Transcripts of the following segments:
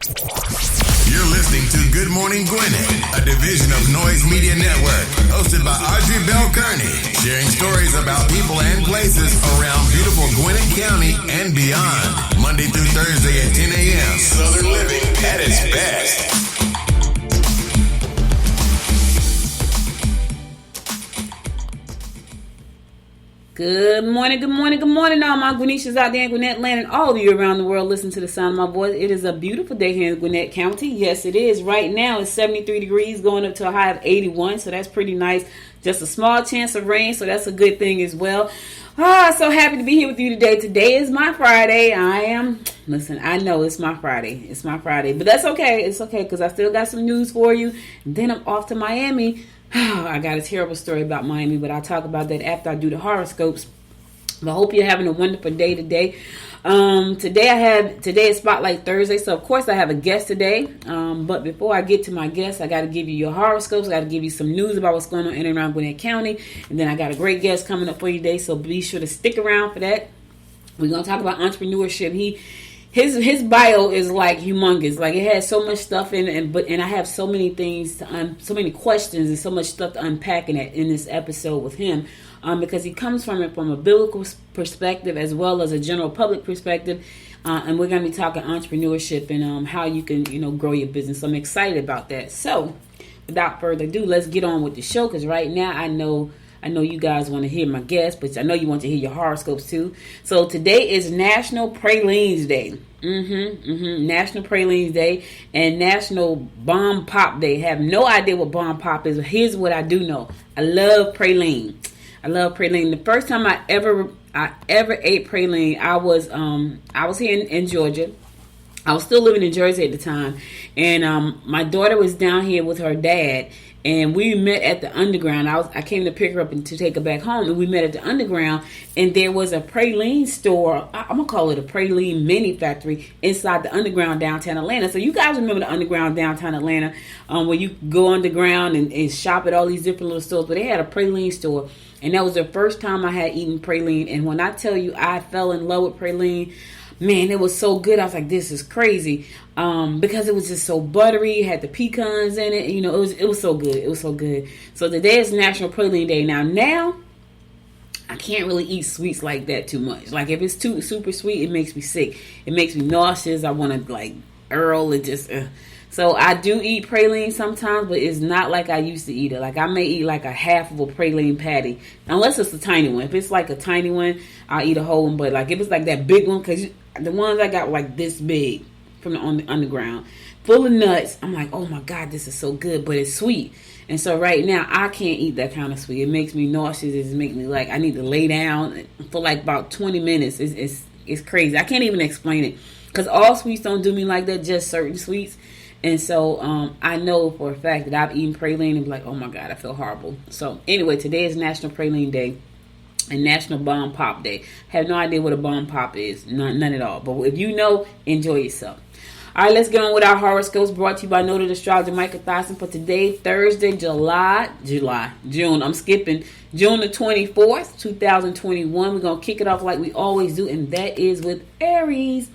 You're listening to Good Morning Gwinnett, a division of Noise Media Network, hosted by Audrey Bell Kearney, sharing stories about people and places around beautiful Gwinnett County and beyond. Monday through Thursday at 10 a.m. Southern living at its best. Good morning, all my Gwinnetians out there in Gwinnett land and all of you around the world listen to the sound of my voice. It is a beautiful day here in Gwinnett County. Yes, it is. Right now it's 73 degrees going up to a high of 81, so that's pretty nice. Just a small chance of rain, so that's a good thing as well. So happy to be here with you today. Today is my Friday. I know it's my Friday. It's my Friday, but that's okay. It's okay because I still got some news for you. Then I'm off to Miami. I got a terrible story about Miami, but I'll talk about that after I do the horoscopes. But I hope you're having a wonderful day today. Today is Spotlight Thursday, so of course I have a guest today. But before I get to my guest, I got to give you your horoscopes. I got to give you some news about what's going on in and around Gwinnett County. And then I got a great guest coming up for you today, so be sure to stick around for that. We're going to talk about entrepreneurship. His bio is like humongous. Like it has so much stuff in it, and I have so many things, so many questions, and so much stuff to unpack in this episode with him, because he comes from it from a biblical perspective as well as a general public perspective, and we're going to be talking entrepreneurship and how you can grow your business. So I'm excited about that. So without further ado, let's get on with the show because right now I know you guys want to hear my guests, but I know you want to hear your horoscopes too. So today is National Pralines Day. National Pralines Day and National Bomb Pop Day. Have no idea what bomb pop is. Here's what I do know. I love praline. The first time I ever ate praline, I was here in Georgia. I was still living in Jersey at the time, and my daughter was down here with her dad. And we met at the Underground. I came to pick her up and to take her back home. And we met at the Underground. And there was a praline store. I'm going to call it a praline mini factory inside the Underground downtown Atlanta. So you guys remember the Underground downtown Atlanta where you go underground and shop at all these different little stores. But they had a praline store. And that was the first time I had eaten praline. And when I tell you I fell in love with praline, man, it was so good. I was like, this is crazy. Because it was just so buttery, it had the pecans in it. It was so good. It was so good. So today is National Praline Day. Now, I can't really eat sweets like that too much. Like if it's too super sweet, it makes me sick. It makes me nauseous. I want to Earl and just. So I do eat praline sometimes, but it's not like I used to eat it. Like I may eat like a half of a praline patty, unless it's a tiny one. If it's like a tiny one, I'll eat a whole one. But like if it's like that big one, because the ones I got were like this big from the Underground, full of nuts. I'm like, oh my God, this is so good, but it's sweet. And so right now, I can't eat that kind of sweet. It makes me nauseous. It makes me like I need to lay down for like about 20 minutes. It's crazy. I can't even explain it because all sweets don't do me like that. Just certain sweets. And so I know for a fact that I've eaten praline and be like, oh my God, I feel horrible. So anyway, today is National Praline Day and National Bomb Pop Day. Have no idea what a bomb pop is. None at all. But if you know, enjoy yourself. All right, let's get on with our horoscopes brought to you by noted astrologer Michael Thiessen for today, Thursday, June the 24th, 2021. We're going to kick it off like we always do, and that is with Aries.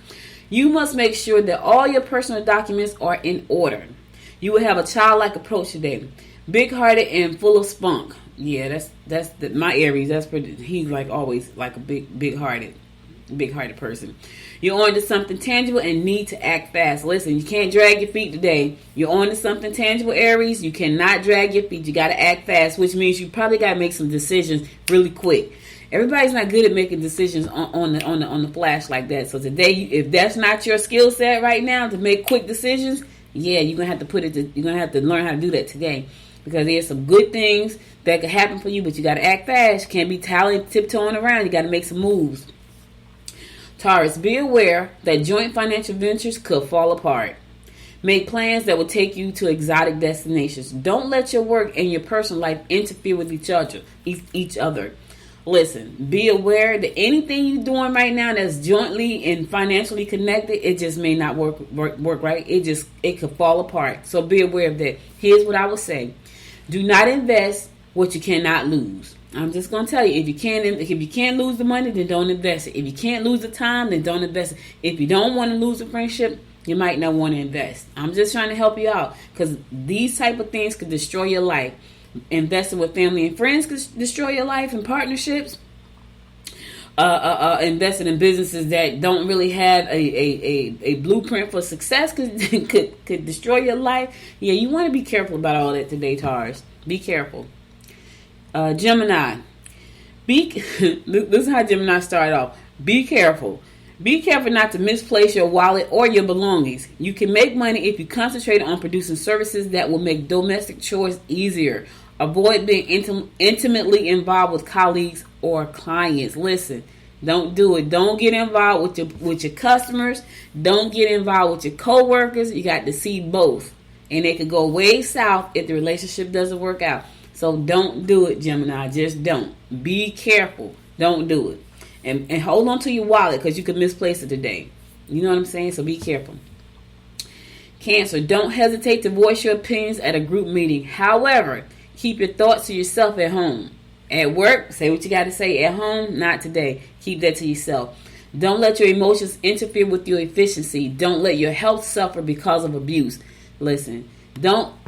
You must make sure that all your personal documents are in order. You will have a childlike approach today, big-hearted and full of spunk. Yeah, that's my Aries. That's pretty. He's like always like a big-hearted person. You're on to something tangible and need to act fast. Listen, you can't drag your feet today. You're on to something tangible, Aries. You cannot drag your feet. You got to act fast, which means you probably got to make some decisions really quick. Everybody's not good at making decisions on the flash like that. So today, if that's not your skill set right now to make quick decisions, yeah, you're gonna have to learn how to do that today, because there's some good things that could happen for you, but you got to act fast. Can't be tiptoeing around. You got to make some moves. Taurus, be aware that joint financial ventures could fall apart. Make plans that will take you to exotic destinations. Don't let your work and your personal life interfere with each other. Listen, be aware that anything you're doing right now that's jointly and financially connected, it just may not work right. It could fall apart. So be aware of that. Here's what I would say. Do not invest what you cannot lose. I'm just going to tell you, if you can't lose the money, then don't invest it. If you can't lose the time, then don't invest it. If you don't want to lose a friendship, you might not want to invest. I'm just trying to help you out, because these type of things could destroy your life. Investing with family and friends could destroy your life, and partnerships. Investing in businesses that don't really have a blueprint for success could destroy your life. Yeah, you want to be careful about all that today, Taurus. Be careful. Gemini. This is how Gemini started off. Be careful. Be careful not to misplace your wallet or your belongings. You can make money if you concentrate on producing services that will make domestic chores easier. Avoid being intimately involved with colleagues or clients. Listen, don't do it. Don't get involved with your customers. Don't get involved with your coworkers. You got to see both, and it could go way south if the relationship doesn't work out. So don't do it, Gemini. Just don't. Be careful. Don't do it. And hold on to your wallet, because you could misplace it today. You know what I'm saying? So be careful. Cancer, don't hesitate to voice your opinions at a group meeting. However, keep your thoughts to yourself at home. At work, say what you got to say. At home, not today. Keep that to yourself. Don't let your emotions interfere with your efficiency. Don't let your health suffer because of abuse. Listen,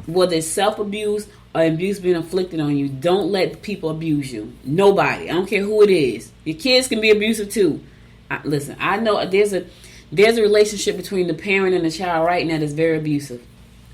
whether it's self-abuse or abuse being inflicted on you, don't let people abuse you. Nobody. I don't care who it is. Your kids can be abusive too. Listen, I know there's a relationship between the parent and the child right now that's very abusive.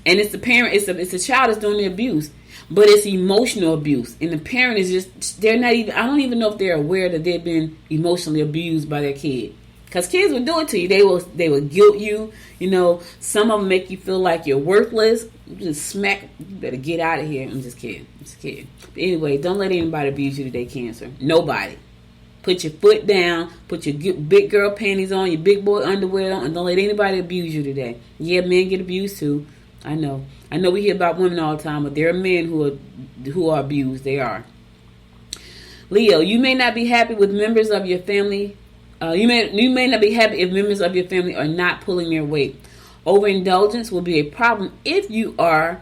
And it's the parent, it's the child that's doing the abuse. But it's emotional abuse. And the parent is just, they're not even, I don't even know if they're aware that they've been emotionally abused by their kid. Because kids will do it to you. They will guilt you. You know, some of them make you feel like you're worthless. You just smack, you better get out of here. I'm just kidding. But anyway, don't let anybody abuse you today, Cancer. Nobody. Put your foot down. Put your big girl panties on, your big boy underwear on, and don't let anybody abuse you today. Yeah, men get abused too. I know we hear about women all the time, but there are men who are abused. They are. Leo, you may not be happy with members of your family. You may not be happy if members of your family are not pulling their weight. Overindulgence will be a problem if you are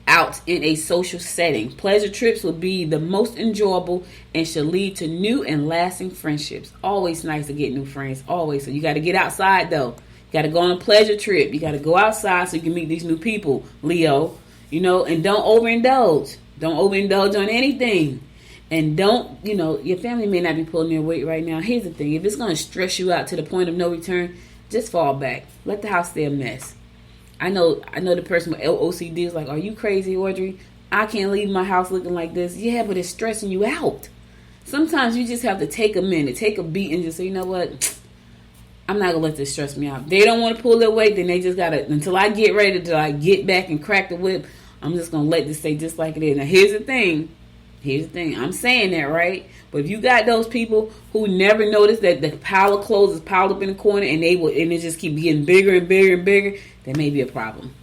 out in a social setting. Pleasure trips will be the most enjoyable and should lead to new and lasting friendships. Always nice to get new friends. Always. So you got to get outside though. You got to go on a pleasure trip. You got to go outside so you can meet these new people, Leo. You know, and don't overindulge. Don't overindulge on anything. And don't, your family may not be pulling their weight right now. Here's the thing. If it's going to stress you out to the point of no return, just fall back. Let the house stay a mess. I know the person with OCD is like, are you crazy, Audrey? I can't leave my house looking like this. Yeah, but it's stressing you out. Sometimes you just have to take a minute, take a beat, and just say, you know what? I'm not going to let this stress me out. They don't want to pull their weight, then they just got to, until I get ready to get back and crack the whip, I'm just going to let this stay just like it is. Now, here's the thing. I'm saying that, right? But if you got those people who never notice that the pile of clothes is piled up in the corner and it just keep getting bigger and bigger and bigger, that may be a problem.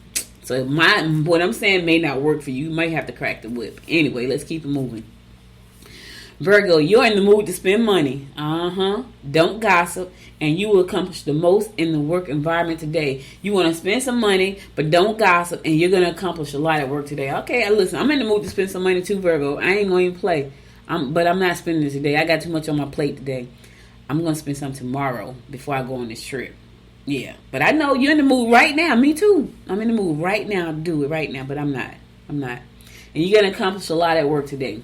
So what I'm saying may not work for you. You might have to crack the whip. Anyway, let's keep it moving. Virgo, you're in the mood to spend money. Don't gossip, and you will accomplish the most in the work environment today. You want to spend some money, but don't gossip, and you're going to accomplish a lot at work today. Okay, listen, I'm in the mood to spend some money too, Virgo. I ain't going to even play. But I'm not spending it today. I got too much on my plate today. I'm going to spend some tomorrow before I go on this trip. Yeah, but I know you're in the mood right now. Me too. I'm in the mood right now to do it right now, but I'm not. And you're going to accomplish a lot at work today.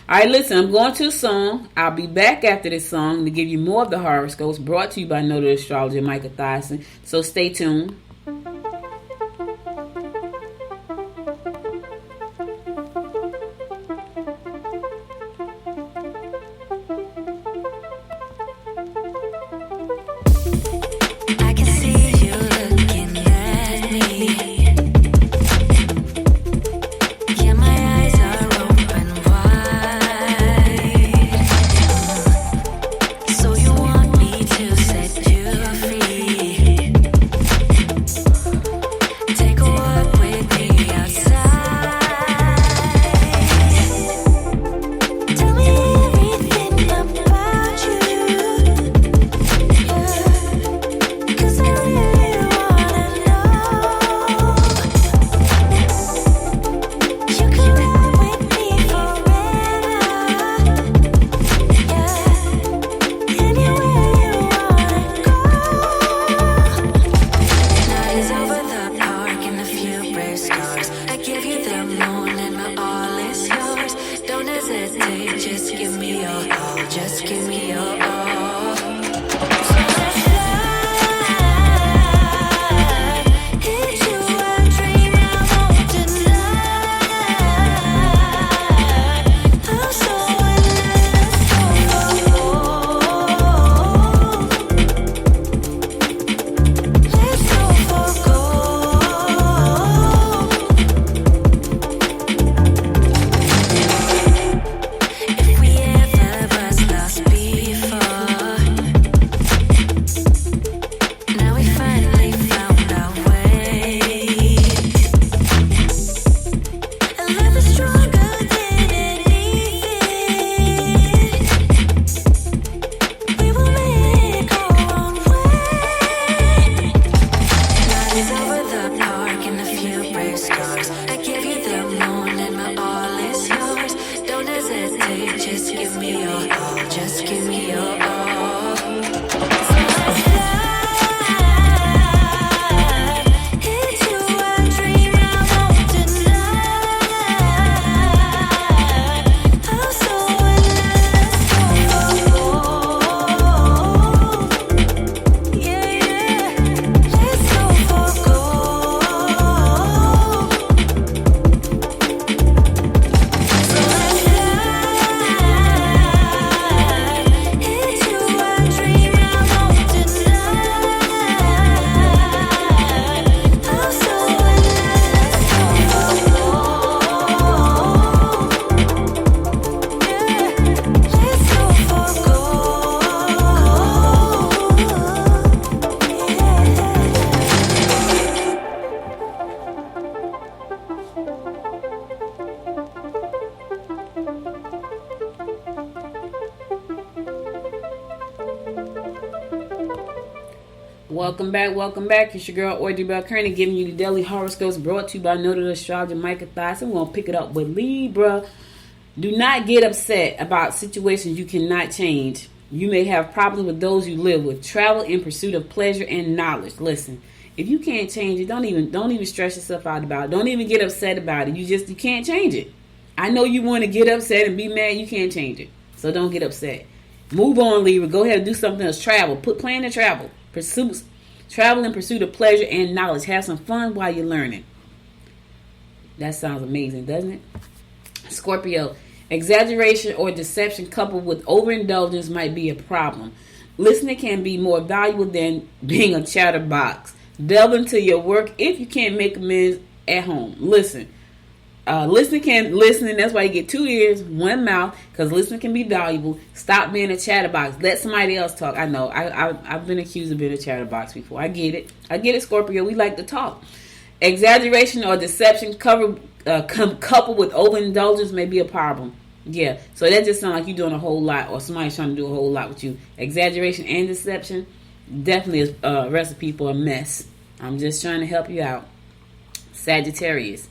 All right, listen, I'm going to a song. I'll be back after this song to give you more of the horoscopes brought to you by noted astrologer Micah Thyssen. So stay tuned. Welcome back. It's your girl, R.E.D. giving you the daily horoscopes brought to you by noted astrologer Micah Thies. I'm going to pick it up with Libra. Do not get upset about situations you cannot change. You may have problems with those you live with. Travel in pursuit of pleasure and knowledge. Listen, if you can't change it, don't even stress yourself out about it. Don't even get upset about it. You can't change it. I know you want to get upset and be mad. You can't change it. So don't get upset. Move on, Libra. Go ahead and do something else. Plan to travel. Travel in pursuit of pleasure and knowledge. Have some fun while you're learning. That sounds amazing, doesn't it? Scorpio. Exaggeration or deception coupled with overindulgence might be a problem. Listening can be more valuable than being a chatterbox. Delve into your work if you can't make amends at home. Listening, that's why you get 2 ears, 1 mouth, because listening can be valuable. Stop being a chatterbox. Let somebody else talk. I know. I've been accused of being a chatterbox before. I get it, Scorpio. We like to talk. Exaggeration or deception coupled with overindulgence may be a problem. Yeah, so that just sounds like you're doing a whole lot, or somebody's trying to do a whole lot with you. Exaggeration and deception definitely is a recipe for a mess. I'm just trying to help you out. Sagittarius.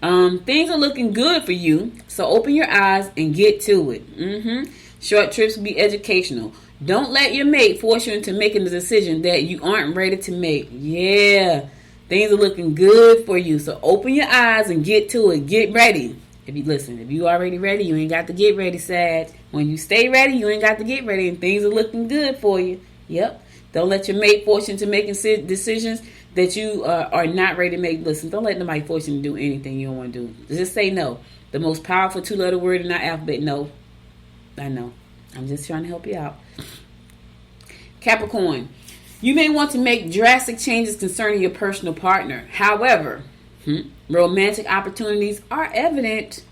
Things are looking good for you, so open your eyes and get to it. Short trips will be educational. Don't let your mate force you into making a decision that you aren't ready to make. Yeah, things are looking good for you, so open your eyes and get to it. Get ready. If you already ready, you ain't got to get ready, Sag. When you stay ready, you ain't got to get ready, and things are looking good for you. Yep. Don't let your mate force you into making decisions that you are not ready to make. Listen, don't let nobody force you to do anything you don't want to do. Just say no. The most powerful 2-letter word in our alphabet, no. I know. I'm just trying to help you out. Capricorn. You may want to make drastic changes concerning your personal partner. However, romantic opportunities are evident.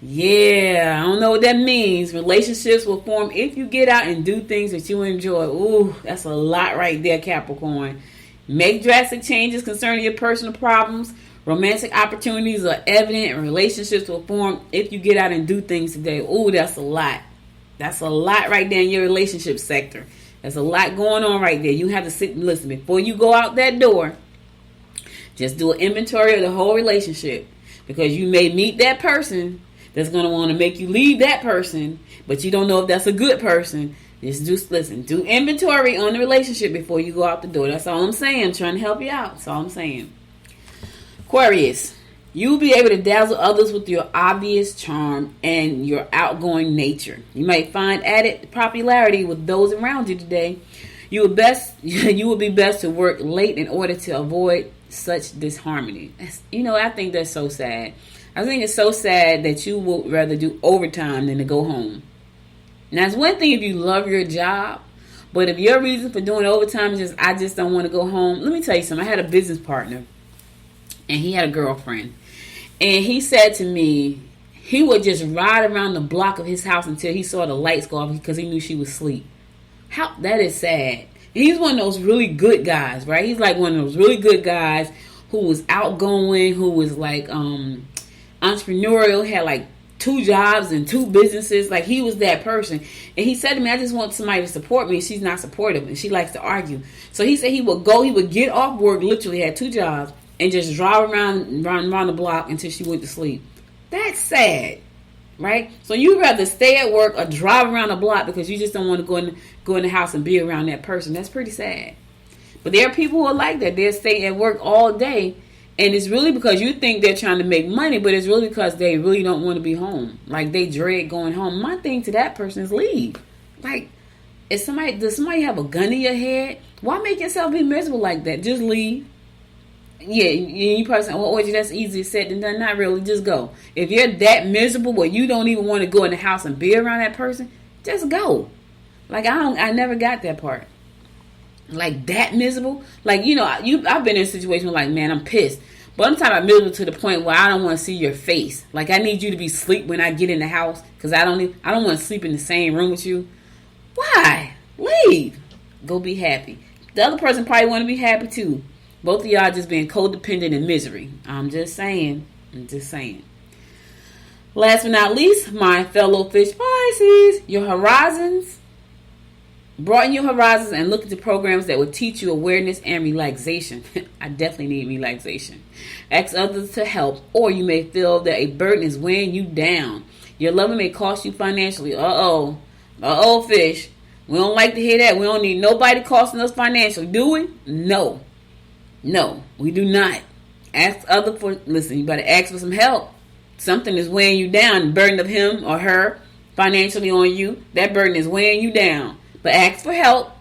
Yeah, I don't know what that means. Relationships will form if you get out and do things that you enjoy. Ooh, that's a lot right there, Capricorn. Make drastic changes concerning your personal problems. Romantic opportunities are evident and relationships will form if you get out and do things today. Ooh, that's a lot. That's a lot right there in your relationship sector. There's a lot going on right there. You have to sit and listen. Before you go out that door, just do an inventory of the whole relationship. Because you may meet that person that's going to want to make you leave that person, but you don't know if that's a good person. Just listen. Do inventory on the relationship before you go out the door. That's all I'm saying. I'm trying to help you out. That's all I'm saying. Aquarius. You'll be able to dazzle others with your obvious charm and your outgoing nature. You might find added popularity with those around you today. You will be best to work late in order to avoid such disharmony. I think that's so sad. I think it's so sad that you would rather do overtime than to go home. Now, it's one thing if you love your job, but if your reason for doing overtime is I just don't want to go home. Let me tell you something. I had a business partner, and he had a girlfriend. And he said to me, he would just ride around the block of his house until he saw the lights go off because he knew she was asleep. That is sad. And he's one of those really good guys, right? He's like one of those really good guys who was outgoing, who was like entrepreneurial, had like 2 jobs and 2 businesses. Like, he was that person. And he said to me, I just want somebody to support me. She's not supportive and she likes to argue. So he said he would get off work, literally had 2 jobs, and just drive around the block until she went to sleep. That's sad, right? So you'd rather stay at work or drive around the block because you just don't want to go in the house and be around that person. That's pretty sad. But there are people who are like that. They'll stay at work all day, and it's really because you think they're trying to make money, but it's really because they really don't want to be home. Like, they dread going home. My thing to that person is leave. Like, does somebody have a gun in your head? Why make yourself be miserable like that? Just leave. Yeah, you probably say, well, that's easier said than done. Not really. Just go. If you're that miserable where you don't even want to go in the house and be around that person, just go. Like, I never got that part. Like, that miserable. Like, I've been in a situation where, like, man, I'm pissed. But I'm talking about miserable to the point where I don't want to see your face. Like, I need you to be asleep when I get in the house because I don't want to sleep in the same room with you. Why? Leave. Go be happy. The other person probably want to be happy too. Both of y'all just being codependent and misery. I'm just saying. Last but not least, my fellow fish Pisces, your horizons Broaden your horizons and look into programs that will teach you awareness and relaxation. I definitely need relaxation. Ask others to help, or you may feel that a burden is weighing you down. Your lover may cost you financially. Uh-oh, fish. We don't like to hear that. We don't need nobody costing us financially, do we? No, we do not. Listen, you better ask for some help. Something is weighing you down. The burden of him or her financially on you, that burden is weighing you down. But ask for help,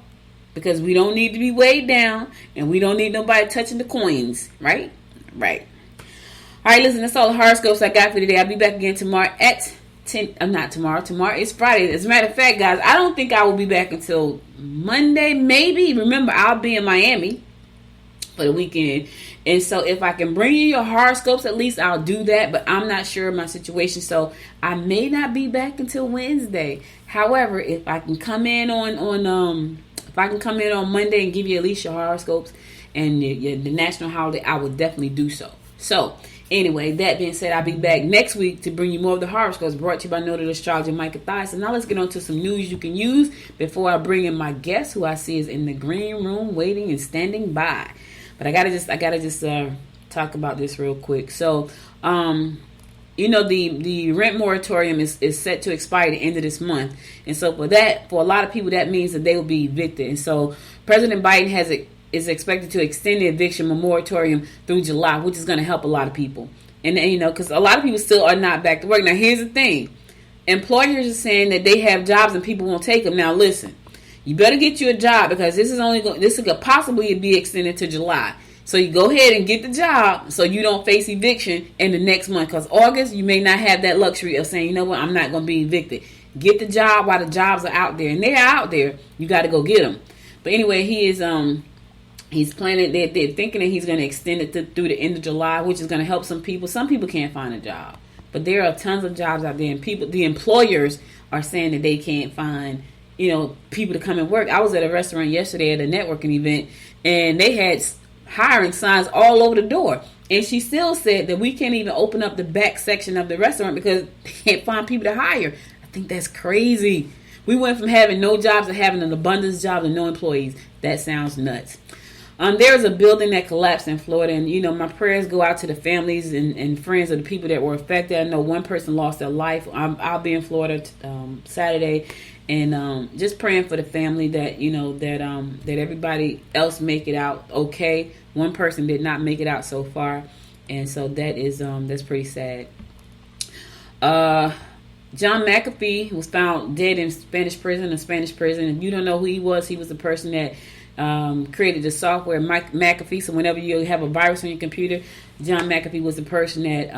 because we don't need to be weighed down, and we don't need nobody touching the coins, right? Right. All right, listen, that's all the horoscopes I got for today. I'll be back again tomorrow at 10. Not tomorrow. Tomorrow is Friday. As a matter of fact, guys, I don't think I will be back until Monday, maybe. Remember, I'll be in Miami for the weekend. And so if I can bring you your horoscopes, at least I'll do that. But I'm not sure of my situation, so I may not be back until Wednesday. However, if I can come in on Monday and give you at least your horoscopes and the national holiday, I will definitely do so. So anyway, that being said, I'll be back next week to bring you more of the horoscopes brought to you by Noted Astrologer Micah Thies. So now let's get on to some news you can use before I bring in my guest, who I see is in the green room waiting and standing by. But I gotta just talk about this real quick. So, the rent moratorium is set to expire at the end of this month, and so for a lot of people, that means that they will be evicted. And so President Biden is expected to extend the eviction moratorium through July, which is going to help a lot of people. And because a lot of people still are not back to work. Now, here's the thing: employers are saying that they have jobs and people won't take them. Now, listen. You better get you a job, because this could possibly be extended to July. So you go ahead and get the job so you don't face eviction in the next month. Because August, you may not have that luxury of saying, you know what, I'm not going to be evicted. Get the job while the jobs are out there. And they're out there. You got to go get them. But anyway, he's planning, they're thinking that he's going to extend it through the end of July, which is going to help some people. Some people can't find a job. But there are tons of jobs out there. And the employers are saying that they can't find people to come and work. I was at a restaurant yesterday at a networking event, and they had hiring signs all over the door. And she still said that we can't even open up the back section of the restaurant because they can't find people to hire. I think that's crazy. We went from having no jobs to having an abundance of jobs and no employees. That sounds nuts. There was a building that collapsed in Florida, and my prayers go out to the families and friends of the people that were affected. I know one person lost their life. I'll be in Florida Saturday, and just praying for the family that that everybody else make it out okay. One person did not make it out so far, and so that's pretty sad. John McAfee was found dead in a Spanish prison. If you don't know who he was the person that created the software McAfee. So whenever you have a virus on your computer, John McAfee was the person that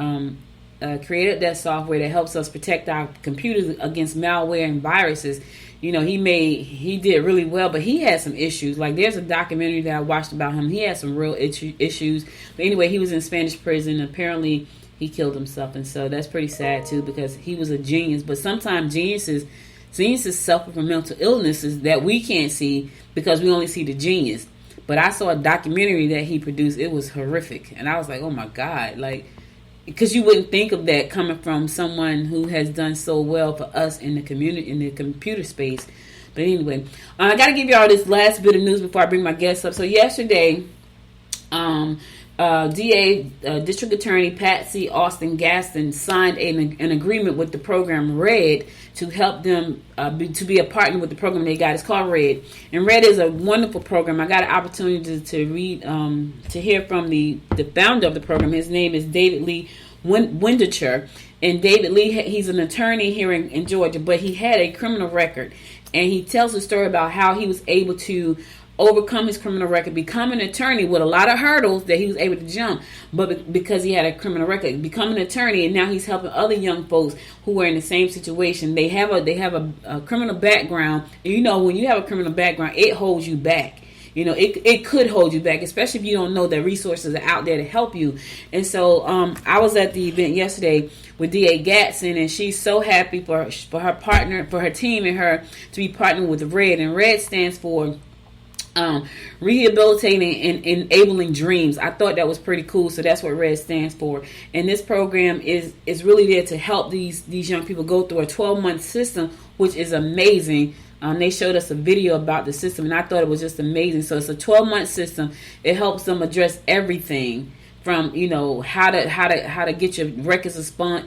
created that software that helps us protect our computers against malware and viruses. He did really well, but he had some issues. Like, there's a documentary that I watched about him. He had some real issues. But anyway, he was in Spanish prison. Apparently, he killed himself, and so that's pretty sad too, because he was a genius. But sometimes geniuses suffer from mental illnesses that we can't see because we only see the genius. But I saw a documentary that he produced. It was horrific, and I was like, oh my God, like, because you wouldn't think of that coming from someone who has done so well for us in the community, in the computer space. But anyway, I got to give you all this last bit of news before I bring my guests up. So yesterday, District Attorney Patsy Austin-Gatson signed an agreement with the program R.E.D to help them to be a partner with the program they got. It's called R.E.D, and R.E.D is a wonderful program. I got an opportunity to read, to hear from the founder of the program. His name is David Lee Windecher, and David Lee, he's an attorney here in Georgia, but he had a criminal record, and he tells a story about how he was able to overcome his criminal record, become an attorney with a lot of hurdles that he was able to jump, but because he had a criminal record, become an attorney, and now he's helping other young folks who are in the same situation. They have a criminal background, and when you have a criminal background, it holds you back. It could hold you back, especially if you don't know that resources are out there to help you. And so I was at the event yesterday with D.A. Gatson, and she's so happy for her partner, for her team, and her to be partnering with R.E.D, and R.E.D stands for rehabilitating and enabling dreams. I thought that was pretty cool. So that's what R.E.D stands for. And this program is really there to help these young people go through a 12-month system, which is amazing. They showed us a video about the system, and I thought it was just amazing. So it's a 12-month system. It helps them address everything from, how to get your records expunged.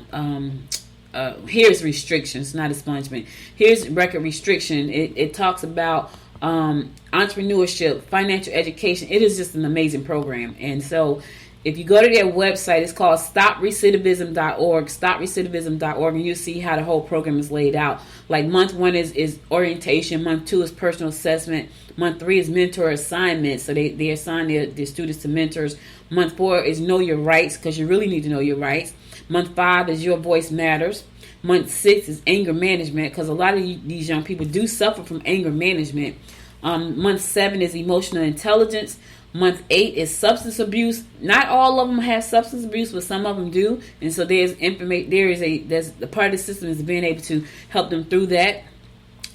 Here's restrictions, not expungement. Here's record restriction. It talks about entrepreneurship, financial education. It is just an amazing program. And so if you go to their website, it's called stoprecidivism.org, stoprecidivism.org, and you'll see how the whole program is laid out. Like month 1 is orientation, month 2 is personal assessment, month 3 is mentor assignment, so they assign their students to mentors. Month 4 is know your rights, because you really need to know your rights. Month 5 is your voice matters. Month 6 is anger management, because a lot of these young people do suffer from anger management. Month 7 is emotional intelligence. Month 8 is substance abuse. Not all of them have substance abuse, but some of them do. And so there's the part of the system is being able to help them through that.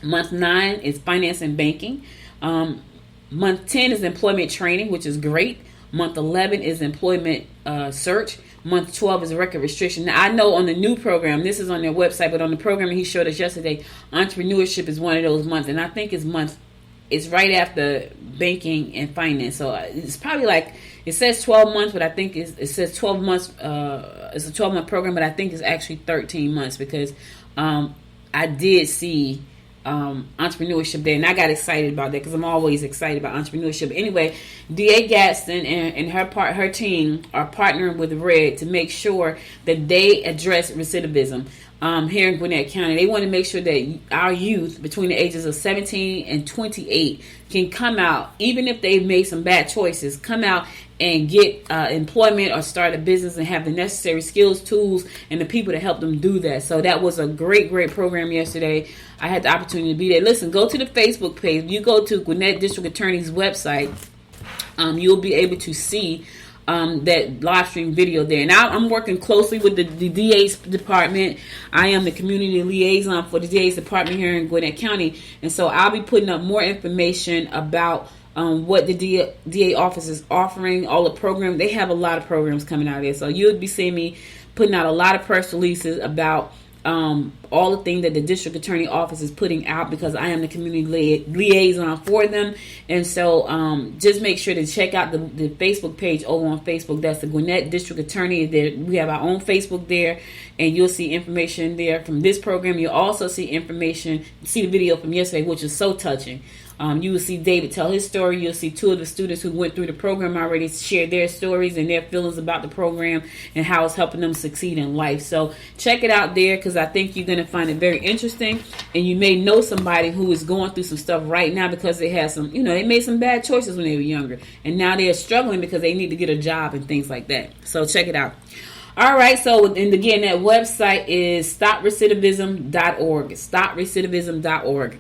Month 9 is finance and banking. Month 10 is employment training, which is great. Month 11 is employment search. Month 12 is record restriction. Now, I know on the new program, this is on their website, but on the program he showed us yesterday, entrepreneurship is one of those months. And I think it's right after banking and finance. So it's probably like, it says 12 months, but I think it says 12 months. It's a 12-month program, but I think it's actually 13 months because I did see entrepreneurship there, and I got excited about that because I'm always excited about entrepreneurship. Anyway, D.A. Gatson and her team are partnering with R.E.D to make sure that they address recidivism. Here in Gwinnett County, they want to make sure that our youth between the ages of 17 and 28 can come out, even if they've made some bad choices, come out and get employment or start a business and have the necessary skills, tools, and the people to help them do that. So that was a great program yesterday. I had the opportunity to be there. Listen, go to the Facebook page. If you go to Gwinnett District Attorney's website, you'll be able to see that live stream video there. Now I'm working closely with the DA's department. I am the community liaison for the DA's department here in Gwinnett County, and so I'll be putting up more information about what the DA office is offering, all the programs. They have a lot of programs coming out of there, so you'll be seeing me putting out a lot of press releases about all the things that the district attorney office is putting out, because I am the community liaison for them. And so just make sure to check out the Facebook page over on Facebook. That's the Gwinnett District Attorney. We have our own Facebook there, and you'll see information there from this program. You'll also see the video from yesterday, which is so touching. You will see David tell his story. You'll see 2 of the students who went through the program already share their stories and their feelings about the program and how it's helping them succeed in life. So check it out there, because I think you're going to find it very interesting. And you may know somebody who is going through some stuff right now because they had some, they made some bad choices when they were younger. And now they're struggling because they need to get a job and things like that. So check it out. All right, so, and again, that website is stoprecidivism.org. Stoprecidivism.org.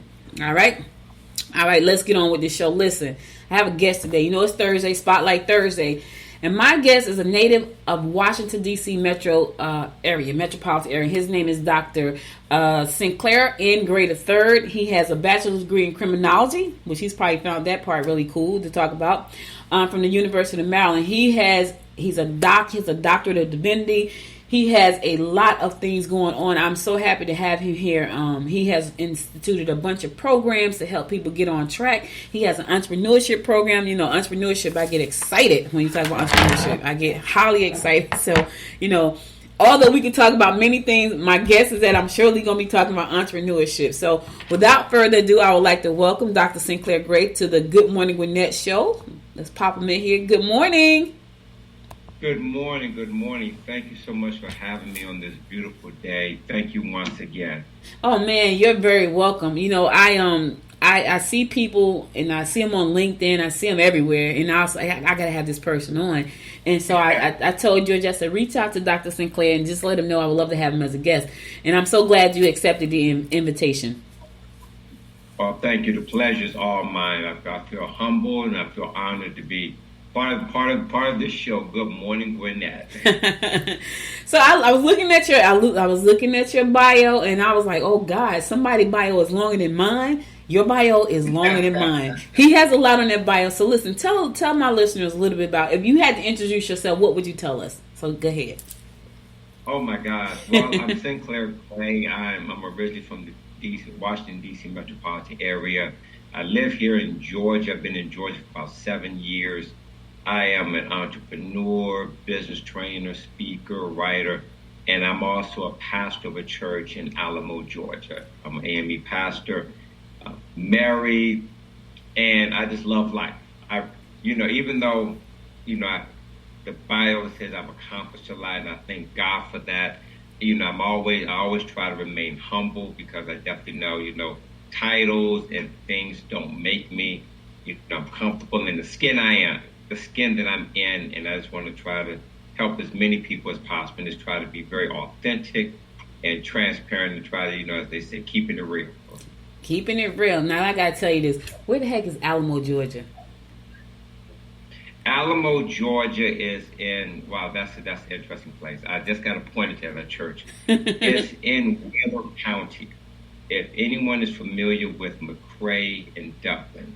All right, let's get on with this show. Listen, I have a guest today. It's Thursday, Spotlight Thursday. And my guest is a native of Washington, D.C. metropolitan area. His name is Dr. Sinclair in grade 3rd. He has a bachelor's degree in criminology, which he's probably found that part really cool to talk about, from the University of Maryland. He's a doctorate of divinity. He has a lot of things going on. I'm so happy to have him here. He has instituted a bunch of programs to help people get on track. He has an entrepreneurship program. Entrepreneurship, I get excited when you talk about entrepreneurship. I get highly excited. So, although we can talk about many things, my guess is that I'm surely going to be talking about entrepreneurship. So without further ado, I would like to welcome Dr. Sinclair Gray to the Good Morning Gwinnett show. Let's pop him in here. Good morning. Good morning. Good morning. Thank you so much for having me on this beautiful day. Thank you once again. Oh man, you're very welcome. I see people, and I see them on LinkedIn. I see them everywhere, and I was like, I gotta have this person on. And so I told George, I said, reach out to Dr. Sinclair and just let him know I would love to have him as a guest. And I'm so glad you accepted the invitation. Well, thank you. The pleasure's all mine. I feel humble and I feel honored to be part of this show. Good morning, Gwinnett. So I was looking at your bio, and I was like, oh God, somebody's bio is longer than mine. Your bio is longer than mine. He has a lot on that bio. So listen, tell my listeners a little bit about, if you had to introduce yourself, what would you tell us? So go ahead. Oh my God. Well, I'm Sinclair Gray. I'm originally from Washington, D.C. metropolitan area. I live here in Georgia. I've been in Georgia for about 7 years. I am an entrepreneur, business trainer, speaker, writer, and I'm also a pastor of a church in Alamo, Georgia. I'm an AME pastor, married, and I just love life. Even though, the Bible says I've accomplished a lot, and I thank God for that. I always try to remain humble, because I definitely know, titles and things don't make me. I'm comfortable in the skin that I'm in, and I just want to try to help as many people as possible, and just try to be very authentic and transparent, and try to, as they say, keeping it real. Keeping it real. Now I gotta tell you this: where the heck is Alamo, Georgia? Alamo, Georgia is in, wow, that's an interesting place. I just got appointed to that church. It's in Wheeler County. If anyone is familiar with McRae and Dublin,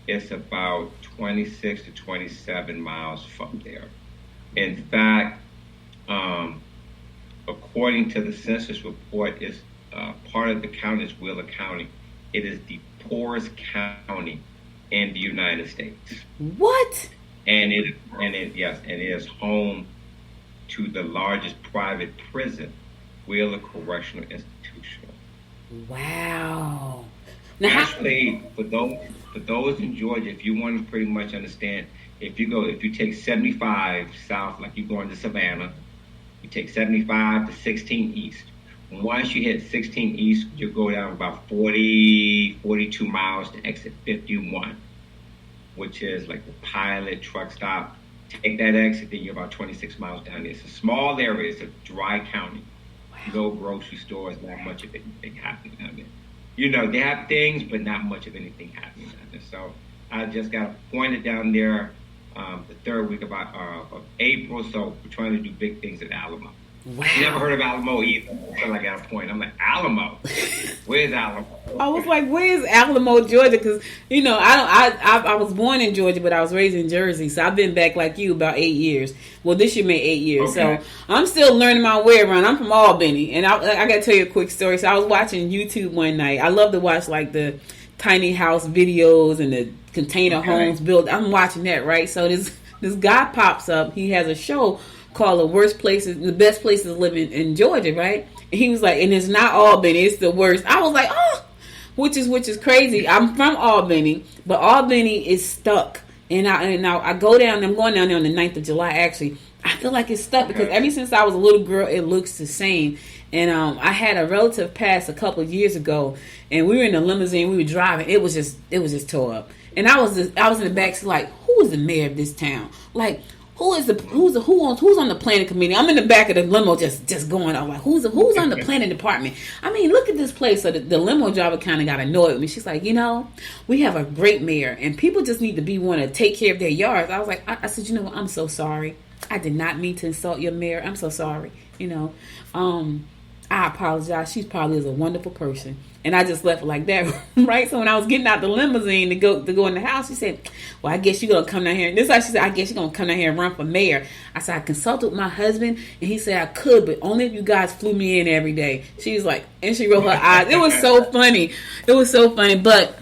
it's about 26 to 27 miles from there. In fact, according to the census report, is part of the county is Wheeler County. It is the poorest county in the United States. What? And it is home to the largest private prison, Wheeler Correctional Institution. Wow. Now, actually, for those in Georgia, if you want to pretty much understand, if you take 75 south, like you're going to Savannah, you take 75 to 16 east. Once you hit 16 east, you'll go down about 42 miles to exit 51, which is like the Pilot truck stop. Take that exit, then you're about 26 miles down there. It's a small area. It's a dry county. Wow. No grocery stores, not much of anything happening down there. They have things, but not much of anything happening down there. So I just got appointed down there the third week of April. So we're trying to do big things at Alamo. Wow. Never heard of Alamo either until I got a point. I'm like, Alamo? Where's Alamo? I was like, where's Alamo, Georgia? Because, I was born in Georgia, but I was raised in Jersey. So I've been back like you about 8 years. Well, this year made 8 years. Okay. So I'm still learning my way around. I'm from Albany. And I got to tell you a quick story. So I was watching YouTube one night. I love to watch like the tiny house videos and the container homes built. I'm watching that, right? So this guy pops up. He has a show called the best places to live in Georgia, right? And he was like, and it's not Albany, it's the worst. I was like, which is crazy. I'm from Albany, but Albany is stuck. And I go down. I'm going down there on the 9th of July. Actually, I feel like it's stuck because ever since I was a little girl, it looks the same. And I had a relative pass a couple of years ago, and we were in a limousine. We were driving. It was just tore up. And I was in the back, so like, who is the mayor of this town? Like, who's on the planning committee? I'm in the back of the limo just going on like who's on the planning department? I mean, look at this place. So the limo driver kind of got annoyed with me. She's like, we have a great mayor and people just need to want to take care of their yards. I was like, I said, what? I'm so sorry. I did not mean to insult your mayor. I'm so sorry. I apologize. She probably is a wonderful person. And I just left it like that, right? So when I was getting out the limousine to go in the house, she said, well, I guess you're going to come down here. And this is how she said, I guess you're going to come down here and run for mayor. I said, I consulted with my husband, and he said I could, but only if you guys flew me in every day. She was like, and she rolled her eyes. It was so funny. It was so funny. But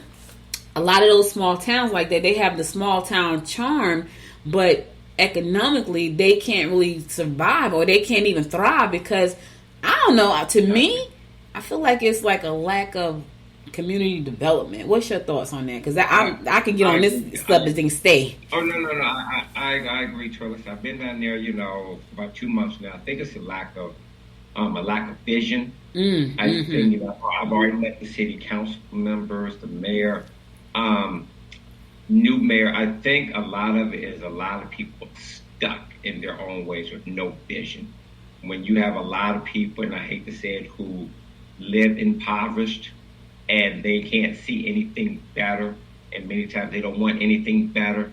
a lot of those small towns like that, they have the small town charm, but economically, they can't really survive or they can't even thrive because, I don't know, to me, I feel like it's like a lack of community development. What's your thoughts on that? Because I can get on this stuff and things stay. Oh, no. I agree, Trillis. I've been down there, for about 2 months now. I think it's a lack of vision. I just think, I've already met the city council members, the mayor, new mayor. I think a lot of it is a lot of people stuck in their own ways with no vision. When you have a lot of people, and I hate to say it, who live impoverished and they can't see anything better, and many times they don't want anything better,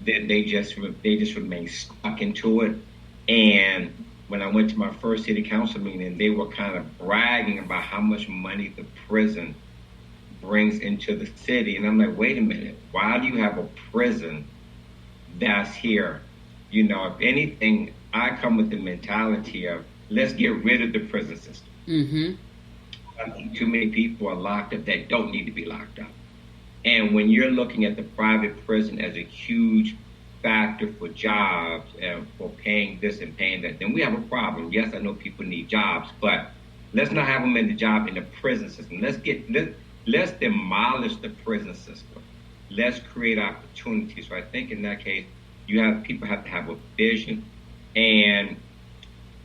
then they just remain stuck into it. And when I went to my first city council meeting, they were kind of bragging about how much money the prison brings into the city. And I'm like, wait a minute, why do you have a prison that's here? If anything, I come with the mentality of let's get rid of the prison system. I think too many people are locked up that don't need to be locked up. And when you're looking at the private prison as a huge factor for jobs and for paying this and paying that, then we have a problem. Yes, I know people need jobs, but let's not have them in the job in the prison system. Let's demolish the prison system. Let's create opportunities. So I think in that case, people have to have a vision. And,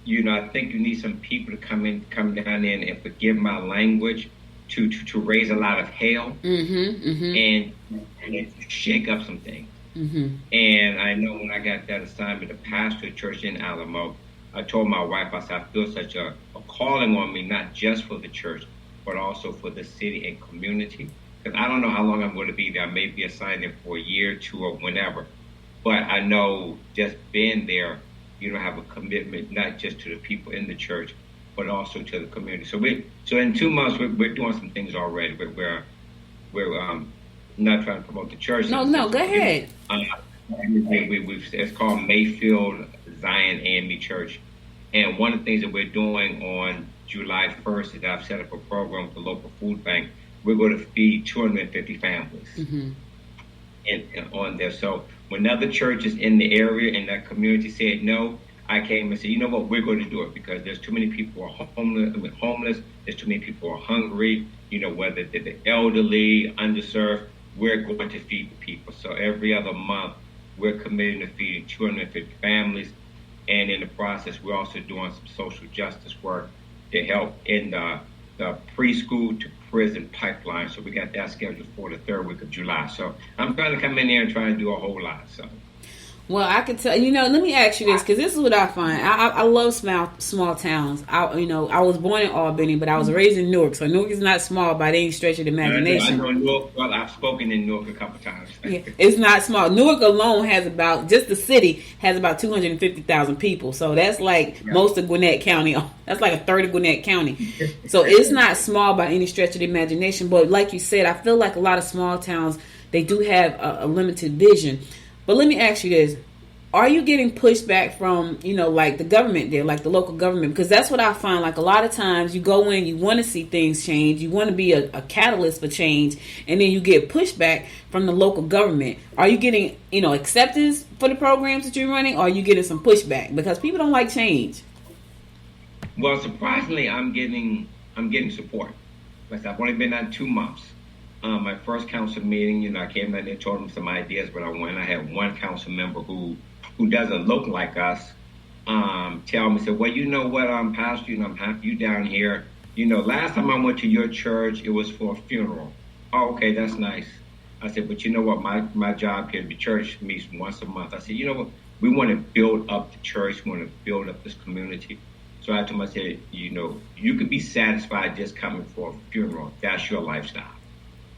I think you need some people to come down in and forgive my language, to raise a lot of hell and shake up some things. And I know when I got that assignment to pastor a church in Alamo, I told my wife, I said, I feel such a calling on me, not just for the church, but also for the city and community. Because I don't know how long I'm going to be there. I may be assigned there for a year, 2, or whenever. But I know just being there, have a commitment, not just to the people in the church, but also to the community. So in 2 months, we're doing some things already. We're not trying to promote the church. No, go ahead. It's called Mayfield Zion AME Church. And one of the things that we're doing on July 1st is I've set up a program with the local food bank. We're going to feed 250 families on there. So when other churches in the area and that community said no, I came and said, you know what, we're going to do it because there's too many people who are homeless. There's too many people who are hungry, whether they're the elderly, underserved. We're going to feed the people. So every other month, we're committing to feeding 250 families. And in the process, we're also doing some social justice work to help in the preschool to prison pipeline. So we got that scheduled for the 3rd week of July. So I'm trying to come in there and try and do a whole lot. So. Well, I can tell, let me ask you this, because this is what I find. I love small towns. I was born in Albany, but I was raised in Newark. So Newark is not small by any stretch of the imagination. I know Newark. Well, I've spoken in Newark a couple times. Yeah, it's not small. Newark alone has just the city has about 250,000 people. So that's like most of Gwinnett County. That's like a third of Gwinnett County. So it's not small by any stretch of the imagination. But like you said, I feel like a lot of small towns, they do have a limited vision. But let me ask you this. Are you getting pushback from, like the government there, like the local government? Because that's what I find. Like a lot of times you go in, you want to see things change. You want to be a catalyst for change. And then you get pushback from the local government. Are you getting, acceptance for the programs that you're running? Or are you getting some pushback? Because people don't like change. Well, surprisingly, I'm getting support. Like I've only been on 2 months. My first council meeting, I came in and told them some ideas, but I had one council member who doesn't look like us tell me, said, well, you know what, Pastor, I'm happy you down here. Last time I went to your church, it was for a funeral. Oh, okay, that's nice. I said, but you know what, my job here at the church meets once a month. I said, you know what, we want to build up the church, we want to build up this community. So I told him, I said, you could be satisfied just coming for a funeral. That's your lifestyle.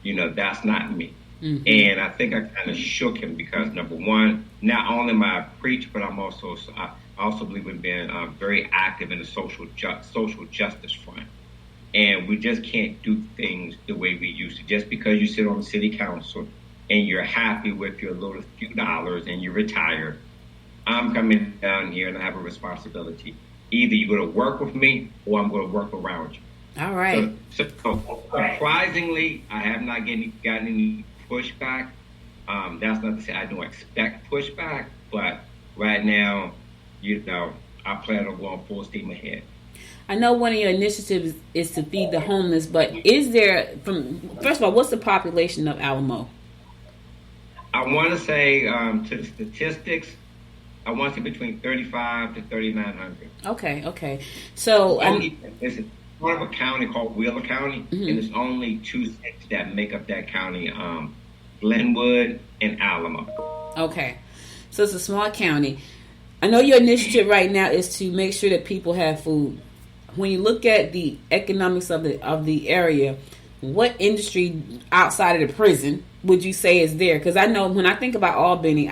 That's not me. Mm-hmm. And I think I kind of shook him because, number one, not only am I a preacher, but I also believe in being very active in the social justice front. And we just can't do things the way we used to. Just because you sit on the city council and you're happy with your little few dollars and you're retired, I'm coming down here and I have a responsibility. Either you're going to work with me or I'm going to work around you. All right. So surprisingly, I have not gotten any pushback. That's not to say I don't expect pushback, but right now, I plan on going full steam ahead. I know one of your initiatives is to feed the homeless, but is there, first of all, what's the population of Alamo? I want to say, to the statistics, I want to say between 35 to 3,900. Okay. So it's part of a county called Wheeler County, and there's only 2 cities that make up that county, Glenwood and Alamo. Okay. So it's a small county. I know your initiative right now is to make sure that people have food. When you look at the economics of the area, what industry outside of the prison would you say is there? Because I know when I think about Albany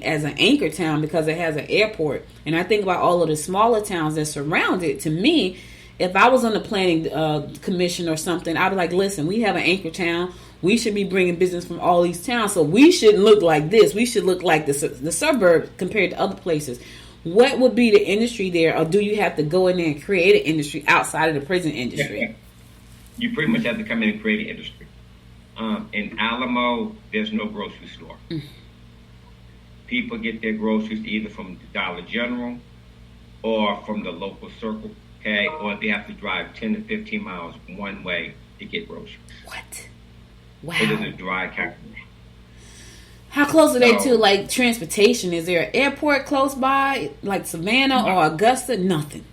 as an anchor town because it has an airport. And I think about all of the smaller towns that surround it. To me, if I was on the planning commission or something, I'd be like, listen, we have an anchor town. We should be bringing business from all these towns. So we shouldn't look like this. We should look like the suburb compared to other places. What would be the industry there? Or do you have to go in there and create an industry outside of the prison industry? You pretty much have to come in and create an industry. In Alamo, there's no grocery store. People get their groceries either from the Dollar General or from the local Circle K, or they have to drive 10 to 15 miles one way to get groceries. What? Wow. It is a dry county. How close are they to, like, transportation? Is there an airport close by, like Savannah or Augusta? Nothing.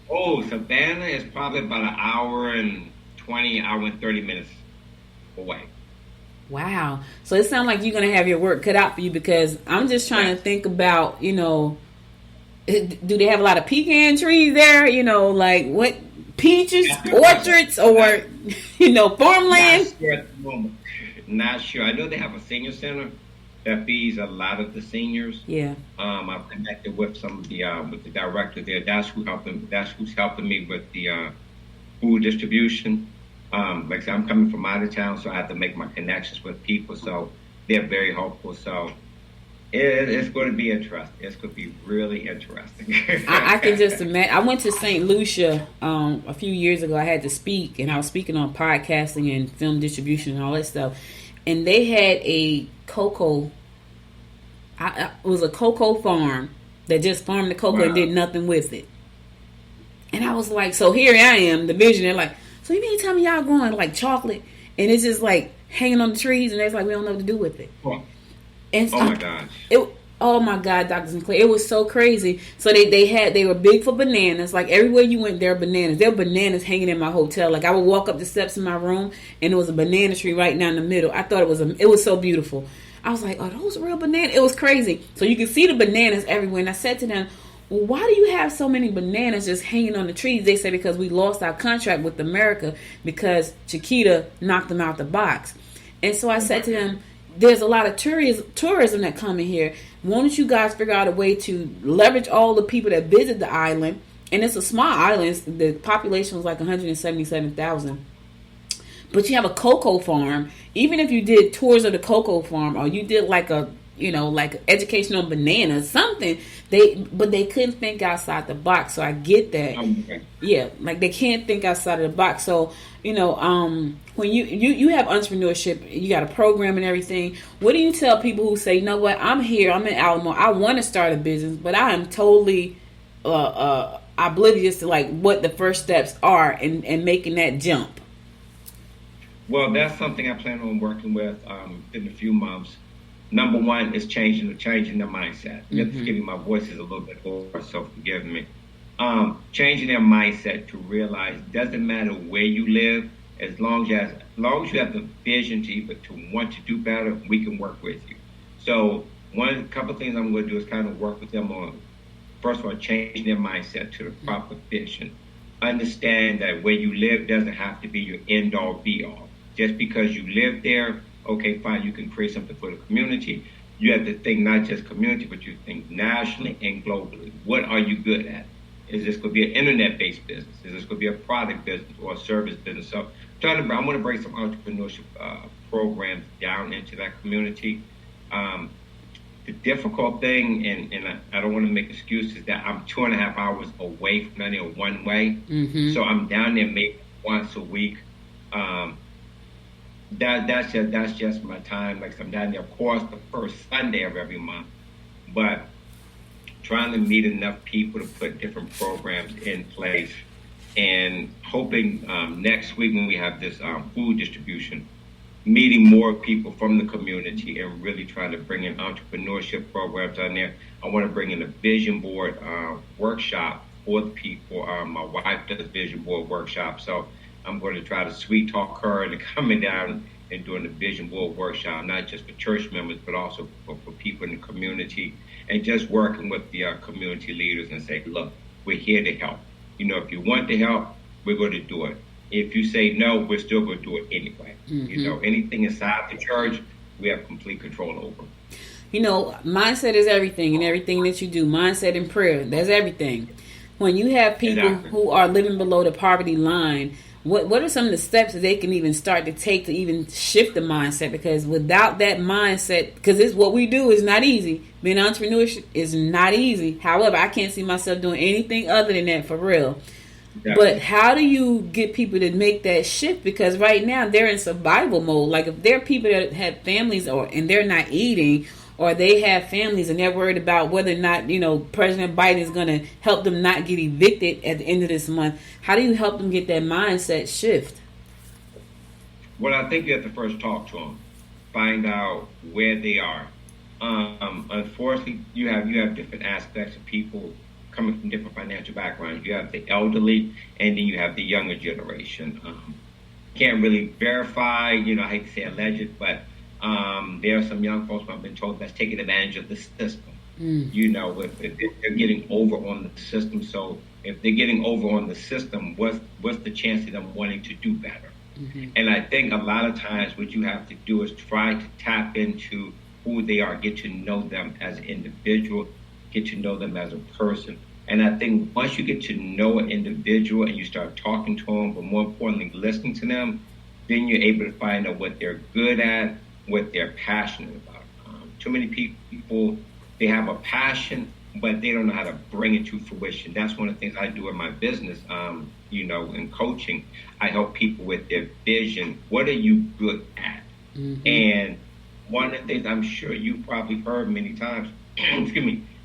Oh, Savannah is probably about an hour and 20, hour and 30 minutes away. Wow. So it sounds like you're going to have your work cut out for you, because I'm just trying to think about, you know, do they have a lot of pecan trees there? You know, like what, peaches, orchards, or, you know, farmland? Not sure at the moment. Not sure. I know they have a senior center that feeds a lot of the seniors. Yeah. I've connected with some of the with the director there. That's who's helping me with the food distribution. Like I said, I'm coming from out of town, so I have to make my connections with people. So they're very helpful. So it's going to be interesting. It's going to be really interesting. I can just imagine. I went to St. Lucia a few years ago. I had to speak, and I was speaking on podcasting and film distribution and all that stuff. And they had a cocoa. It was a cocoa farm that just farmed the cocoa and did nothing with it. And I was like, so here I am, the visionary, like, so you mean to tell me y'all growing like chocolate and it's just like hanging on the trees and it's like we don't know what to do with it. And oh my gosh. Oh my God, Dr. Sinclair, it was so crazy. So they were big for bananas. Like everywhere you went, there were bananas. There were bananas hanging in my hotel. Like I would walk up the steps in my room and there was a banana tree right down the middle. I thought it was so beautiful. I was like, are those real bananas? It was crazy. So you could see the bananas everywhere. And I said to them, well, why do you have so many bananas just hanging on the trees? They said because we lost our contract with America because Chiquita knocked them out the box. And so I said to them, there's a lot of tourism that come in here. Why don't you guys figure out a way to leverage all the people that visit the island? And it's a small island. The population was like 177,000. But you have a cocoa farm. Even if you did tours of the cocoa farm, or you did like a, you know, like education on bananas, something, but they couldn't think outside the box. So I get that. Okay. Yeah, like they can't think outside of the box. So, you know, when you have entrepreneurship, you got a program and everything. What do you tell people who say, you know what, I'm here, I'm in Alamo, I want to start a business, but I am totally oblivious to like what the first steps are and making that jump? Well, that's something I plan on working with in a few months. Number one is changing the mindset. Excuse me, my voice is a little bit hoarse, so forgive me. Changing their mindset to realize it doesn't matter where you live, as long as you have the vision to want to do better, we can work with you. So a couple of things I'm going to do is kind of work with them on, first of all, changing their mindset to the proper vision. Understand that where you live doesn't have to be your end all be all. Just because you live there, okay, fine, you can create something for the community. You have to think not just community, but you think nationally and globally. What are you good at? Is this going to be an internet-based business? Is this going to be a product business or a service business? So I want to bring some entrepreneurship programs down into that community. The difficult thing, and I don't want to make excuses, that I'm 2.5 hours away from down there one way. Mm-hmm. So I'm down there maybe once a week. That's just my time. Like I'm down there, of course, the first Sunday of every month, but trying to meet enough people to put different programs in place, and hoping next week when we have this food distribution, meeting more people from the community and really trying to bring in entrepreneurship programs on there. I want to bring in a vision board workshop for the people. My wife does vision board workshops, so I'm going to try to sweet talk her into coming down and doing the vision board workshop, not just for church members, but also for people in the community, and just working with the community leaders and say, look, we're here to help. You know, if you want to help, we're going to do it. If you say no, we're still going to do it anyway. Mm-hmm. You know, anything inside the church, we have complete control over. You know, mindset is everything, and everything that you do. Mindset and prayer, that's everything. When you have people who are living below the poverty line, what are some of the steps that they can even start to take to even shift the mindset? Because without that mindset, because it's what we do is not easy. Being entrepreneurship is not easy. However, I can't see myself doing anything other than that for real. But how do you get people to make that shift? Because right now they're in survival mode. Like if there are people that have families and they're not eating, or they have families and they're worried about whether or not, President Biden is going to help them not get evicted at the end of this month. How do you help them get that mindset shift? Well, I think you have to first talk to them, find out where they are. Unfortunately, you have different aspects of people coming from different financial backgrounds. You have the elderly, and then you have the younger generation. Can't really verify, I hate to say alleged, but there are some young folks I've been told that's taking advantage of the system. If they're getting over on the system. So if they're getting over on the system, what's the chance of them wanting to do better? Mm-hmm. And I think a lot of times what you have to do is try to tap into who they are, get to know them as an individual, get to know them as a person. And I think once you get to know an individual and you start talking to them, but more importantly, listening to them, then you're able to find out what they're good at, what they're passionate about. Too many people, they have a passion, but they don't know how to bring it to fruition. That's one of the things I do in my business, in coaching. I help people with their vision. What are you good at? Mm-hmm. And one of the things I'm sure you've probably heard many times,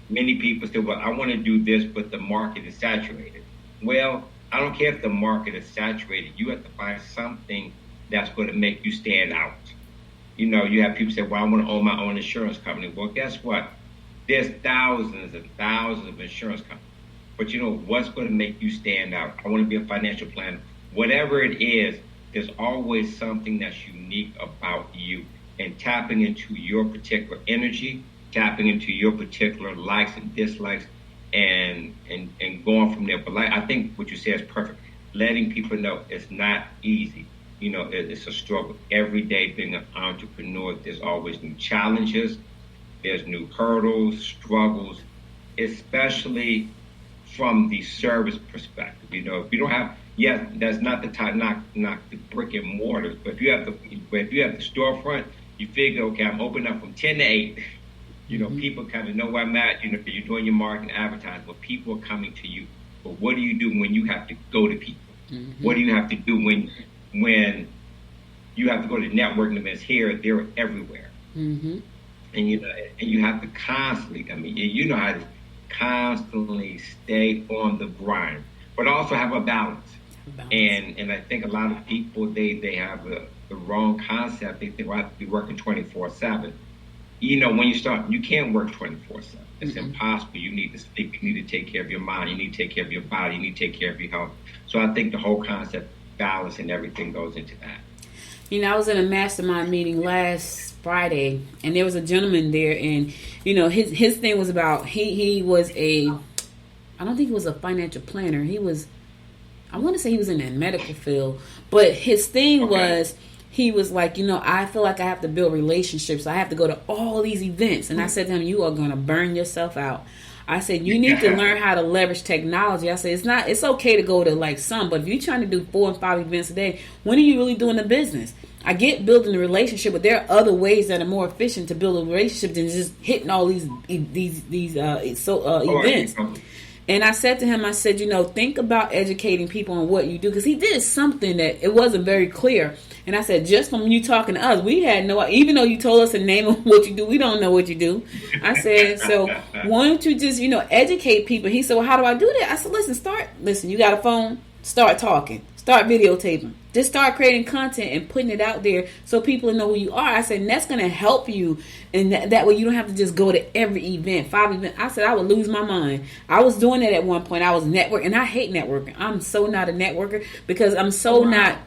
many people say, well, I want to do this, but the market is saturated. Well, I don't care if the market is saturated. You have to find something that's going to make you stand out. You have people say, well, I want to own my own insurance company. Well, guess what? There's thousands and thousands of insurance companies. But what's going to make you stand out? I want to be a financial planner. Whatever it is, there's always something that's unique about you. And tapping into your particular energy, tapping into your particular likes and dislikes, and going from there. But I think what you said is perfect. Letting people know it's not easy. It's a struggle. Every day being an entrepreneur, there's always new challenges. There's new hurdles, struggles, especially from the service perspective. If you don't have, that's not the time, not the brick and mortar. But if you have the storefront, you figure, okay, I'm open up from 10 to 8. Mm-hmm. People kind of know where I'm at. You're doing your marketing, advertising, but people are coming to you. But what do you do when you have to go to people? Mm-hmm. What do you have to do when you have to go to networking events here, they're everywhere. Mm-hmm. And you have to constantly, how to constantly stay on the grind, but also have a balance. And I think a lot of people, they have the wrong concept. They think, well, I have to be working 24/7. When you start, you can't work 24/7. It's mm-hmm. impossible. You need to sleep. You need to take care of your mind. You need to take care of your body. You need to take care of your health. So I think the whole concept, balance, and everything goes into that. I was in a mastermind meeting last Friday, and there was a gentleman there, and his thing was about he was I don't think he was a financial planner. I want to say he was in the medical field, but his thing was, he was like, I feel like I have to build relationships. I have to go to all these events. And I said to him, you are going to burn yourself out. I said, you need to learn how to leverage technology. I said, it's okay to go to some, but if you're trying to do 4 and 5 events a day, when are you really doing the business? I get building a relationship, but there are other ways that are more efficient to build a relationship than just hitting all these events. And I said to him, think about educating people on what you do, because he did something that it wasn't very clear. And I said, just from you talking to us, we had no, even though you told us the name of what you do, we don't know what you do. I said, so why don't you just, educate people? He said, well, how do I do that? I said, listen, you got a phone? Start talking. Start videotaping. Just start creating content and putting it out there so people know who you are. I said, and that's going to help you. And that way you don't have to just go to every event, 5 events. I said, I would lose my mind. I was doing it at one point. I was networking. And I hate networking. I'm so not a networker because I'm so not,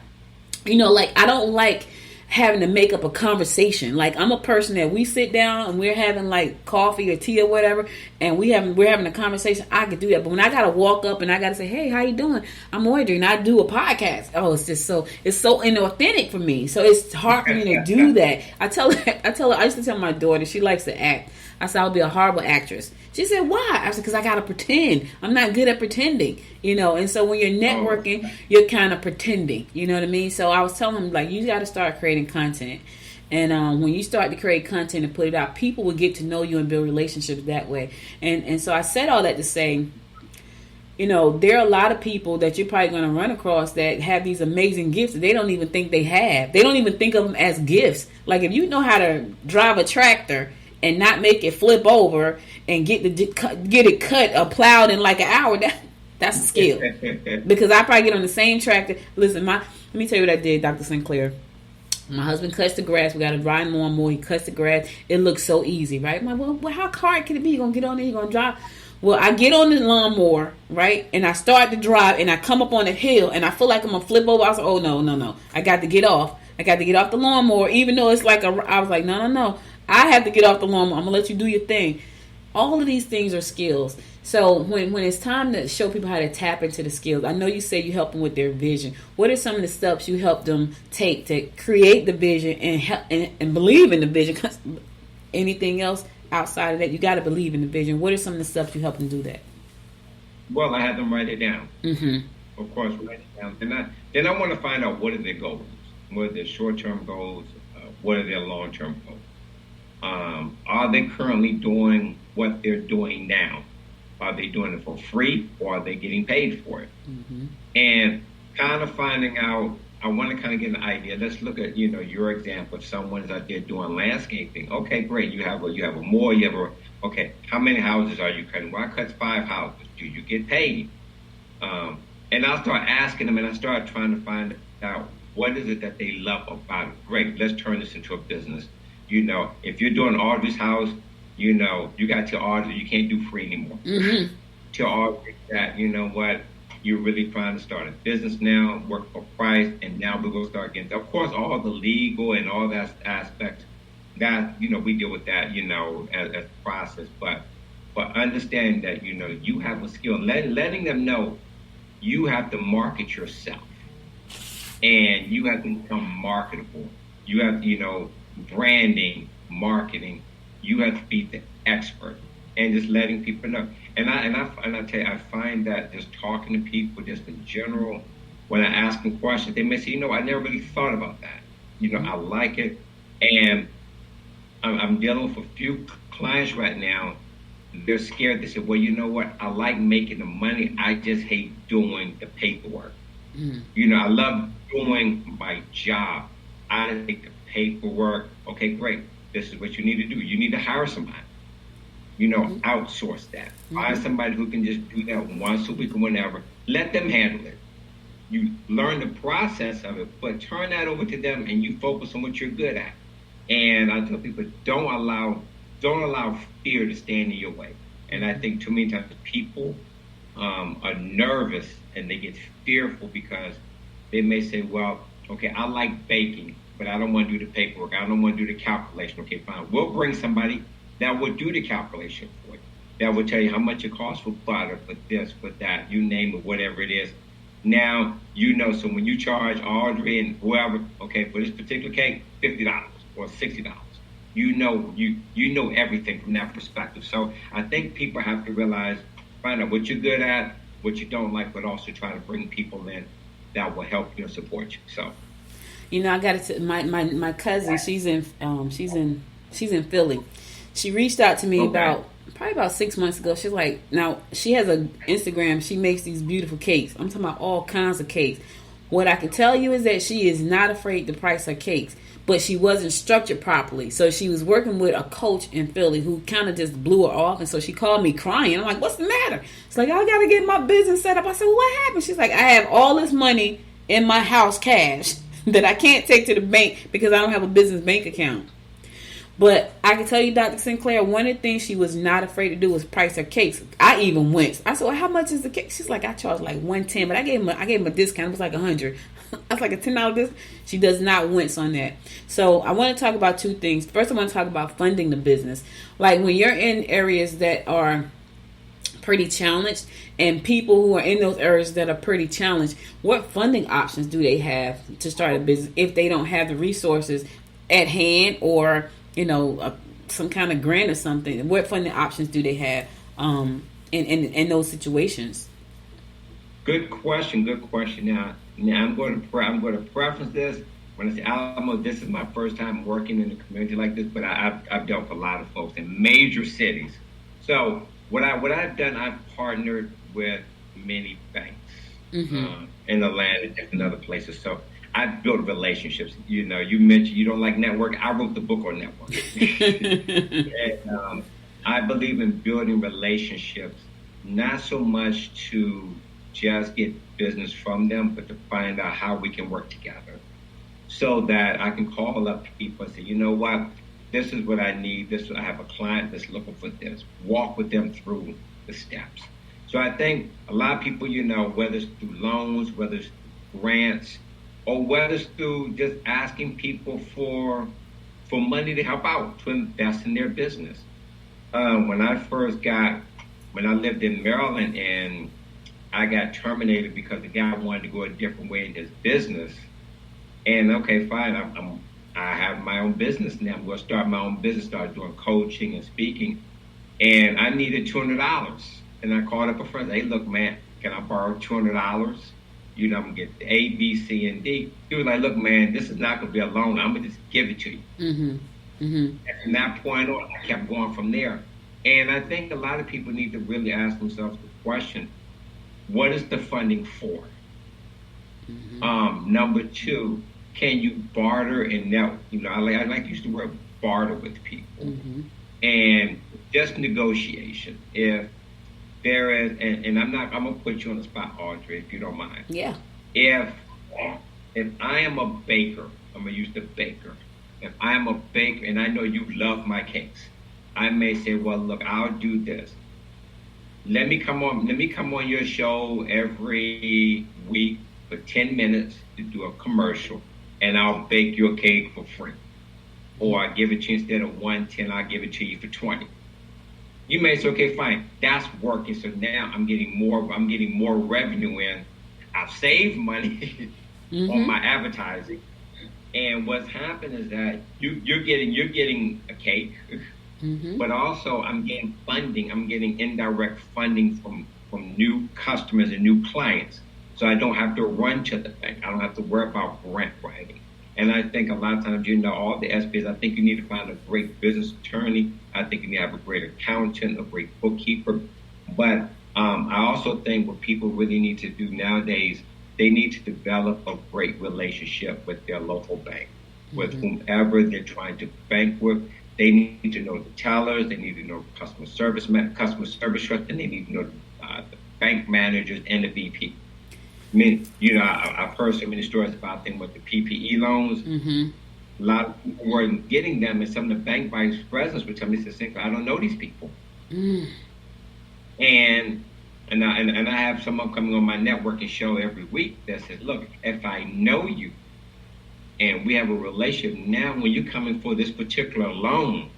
I don't like having to make up a conversation. I'm a person that we sit down and we're having coffee or tea or whatever, and we're having a conversation. I could do that, but when I gotta walk up and I gotta say, "Hey, how you doing? I'm Audrey, and I do a podcast." Oh, it's so inauthentic for me. So it's hard for me to do that. I used to tell my daughter, she likes to act. I said, I'll be a horrible actress. She said, why? I said, because I got to pretend. I'm not good at pretending, And so when you're networking, you're kind of pretending, you know what I mean? So I was telling him, you got to start creating content. And when you start to create content and put it out, people will get to know you and build relationships that way. And so I said all that to say, there are a lot of people that you're probably going to run across that have these amazing gifts that they don't even think they have. They don't even think of them as gifts. Like if you know how to drive a tractor and not make it flip over and get it cut or plowed in like an hour, that's a skill. Because I probably get on the same tractor. Listen, let me tell you what I did, Dr. Sinclair. My husband cuts the grass. We got a riding lawnmower. He cuts the grass. It looks so easy, right? I'm like, well, how hard can it be? You're going to get on there, you're going to drive. Well, I get on the lawnmower, right? And I start to drive, and I come up on a hill, and I feel like I'm going to flip over. I was like, oh, no. I got to get off. I got to get off the lawnmower, even though it's like I was like, no. I have to get off the lawnmower. I'm going to let you do your thing. All of these things are skills. So when it's time to show people how to tap into the skills, I know you say you help them with their vision. What are some of the steps you help them take to create the vision and believe in the vision? 'Cause anything else outside of that, you got to believe in the vision. What are some of the steps you help them do that? Well, I have them write it down. Mm-hmm. Of course, write it down. Then I want to find out what are their goals, what are their short-term goals, what are their long-term goals. Are they currently doing what they're doing now? Are they doing it for free or are they getting paid for it? Mm-hmm. And kind of finding out, I want to kind of get an idea. Let's look at, your example. If someone's out there doing landscaping, okay, great. You have a mower, okay, how many houses are you cutting? Well, I cut 5 houses. Do you get paid? And I'll start asking them and I start trying to find out what is it that they love about it. Great, let's turn this into a business. If you're doing Audrey's house, you got to Audrey, you can't do free anymore. Mm-hmm. Tell Audrey that, what, you're really trying to start a business now, work for price, and now we're going to start getting, of course, all the legal and all that aspects, that, we deal with that, as a process. But understand that, you have a skill. Letting them know you have to market yourself. And you have to become marketable. You have, branding, marketing. You have to be the expert, and just letting people know. And I tell you, I find that just talking to people, just in general, when I ask them questions, they may say, I never really thought about that. I like it, and I'm dealing with a few clients right now. They're scared. They say, well, you know what? I like making the money. I just hate doing the paperwork. I love doing my job. I hate the paperwork. Okay, great. This is what you need to do. You need to hire somebody. Outsource that. Find somebody who can just do that once a week or whenever. Let them handle it. You learn the process of it, but turn that over to them and you focus on what you're good at. And I tell people, don't allow fear to stand in your way. And I think too many times people are nervous and they get fearful because they may say, well, okay, I like baking, but I don't want to do the paperwork. I don't want to do the calculation. Okay, fine. We'll bring somebody that will do the calculation for you. That will tell you how much it costs for butter, for this, for that, you name it, whatever it is. Now, so when you charge Audrey and whoever, okay, for this particular cake, $50 or $60, you know everything from that perspective. So I think people have to find out what you're good at, what you don't like, but also try to bring people in that will help you and support you. So, I got to my cousin. She's in Philly. She reached out to me probably about 6 months ago. She's like, now she has an Instagram. She makes these beautiful cakes. I'm talking about all kinds of cakes. What I can tell you is that she is not afraid to price her cakes, but she wasn't structured properly. So she was working with a coach in Philly who kind of just blew her off. And so she called me crying. I'm like, what's the matter? It's like, I got to get my business set up. I said, well, what happened? She's like, I have all this money in my house cash that I can't take to the bank because I don't have a business bank account. But I can tell you, Dr. Sinclair, one of the things she was not afraid to do was price her cakes. I even went. I said, well, how much is the cake? She's like, I charge like $110, but I gave him a discount. It was like $100. That's like a $10 discount. She does not wince on that. So I want to talk about two things. First, I want to talk about funding the business. Like when you're in areas that are pretty challenged and people who are in those areas that are pretty challenged, what funding options do they have to start a business if they don't have the resources at hand or some kind of grant or something? What funding options do they have in those situations? Good question. Now I'm going to preface this when I say Alamo. This is my first time working in a community like this, but I've dealt with a lot of folks in major cities. So what I've done, I've partnered with many banks in Atlanta and different other places. So I built relationships. You know, you mentioned you don't like network. I wrote the book on networking. And, I believe in building relationships, not so much to just get business from them, but to find out how we can work together so that I can call up people and say, you know what, this is what I need. I have a client that's looking for this. Walk with them through the steps. So I think a lot of people, you know, whether it's through loans, whether it's through grants, or whether it's through just asking people for money to help out, to invest in their business. When I lived in Maryland and I got terminated because the guy wanted to go a different way in his business. And okay, fine, I have my own business now. I'm going to start my own business, start doing coaching and speaking. And I needed $200. And I called up a friend. Hey, look, man, can I borrow $200? You know, I'm going to get the A, B, C, and D. He was like, look, man, this is not going to be a loan. I'm going to just give it to you. And from that point on, I kept going from there. And I think a lot of people need to really ask themselves the question, what is the funding for? Number two, can you barter and network? You know, I like to use the word barter with people. And just negotiation. If there is, and I'm going to put you on the spot, Audrey, if you don't mind. Yeah. If I am a baker, I'm going to use the baker. If I am a baker and I know you love my cakes, I may say, well, look, I'll do this. Let me come on your show every week for 10 minutes to do a commercial, and I'll bake your cake for free. Or I give it to you instead of $110, I'll give it to you for $20. You may say, okay, fine, that's working. So now I'm getting more revenue in. I've saved money on my advertising. And what's happened is that you're getting a cake, but also I'm getting funding. I'm getting indirect funding from new customers and new clients. So I don't have to run to the bank. I don't have to worry about grant writing. And I think a lot of times, you know, all the SBAs, I think you need to find a great business attorney. I think you need to have a great accountant, a great bookkeeper. But I also think what people really need to do nowadays, they need to develop a great relationship with their local bank, with whomever they're trying to bank with. They need to know the tellers. They need to know customer service trust, and they need to know the bank managers and the VP. I mean, you know, I've heard so many stories about them with the PPE loans. A lot of people weren't getting them, and some of the bank vice presidents would tell me, I don't know these people. And I have someone coming on my networking show every week that says, look, if I know you and we have a relationship, now when you're coming for this particular loan,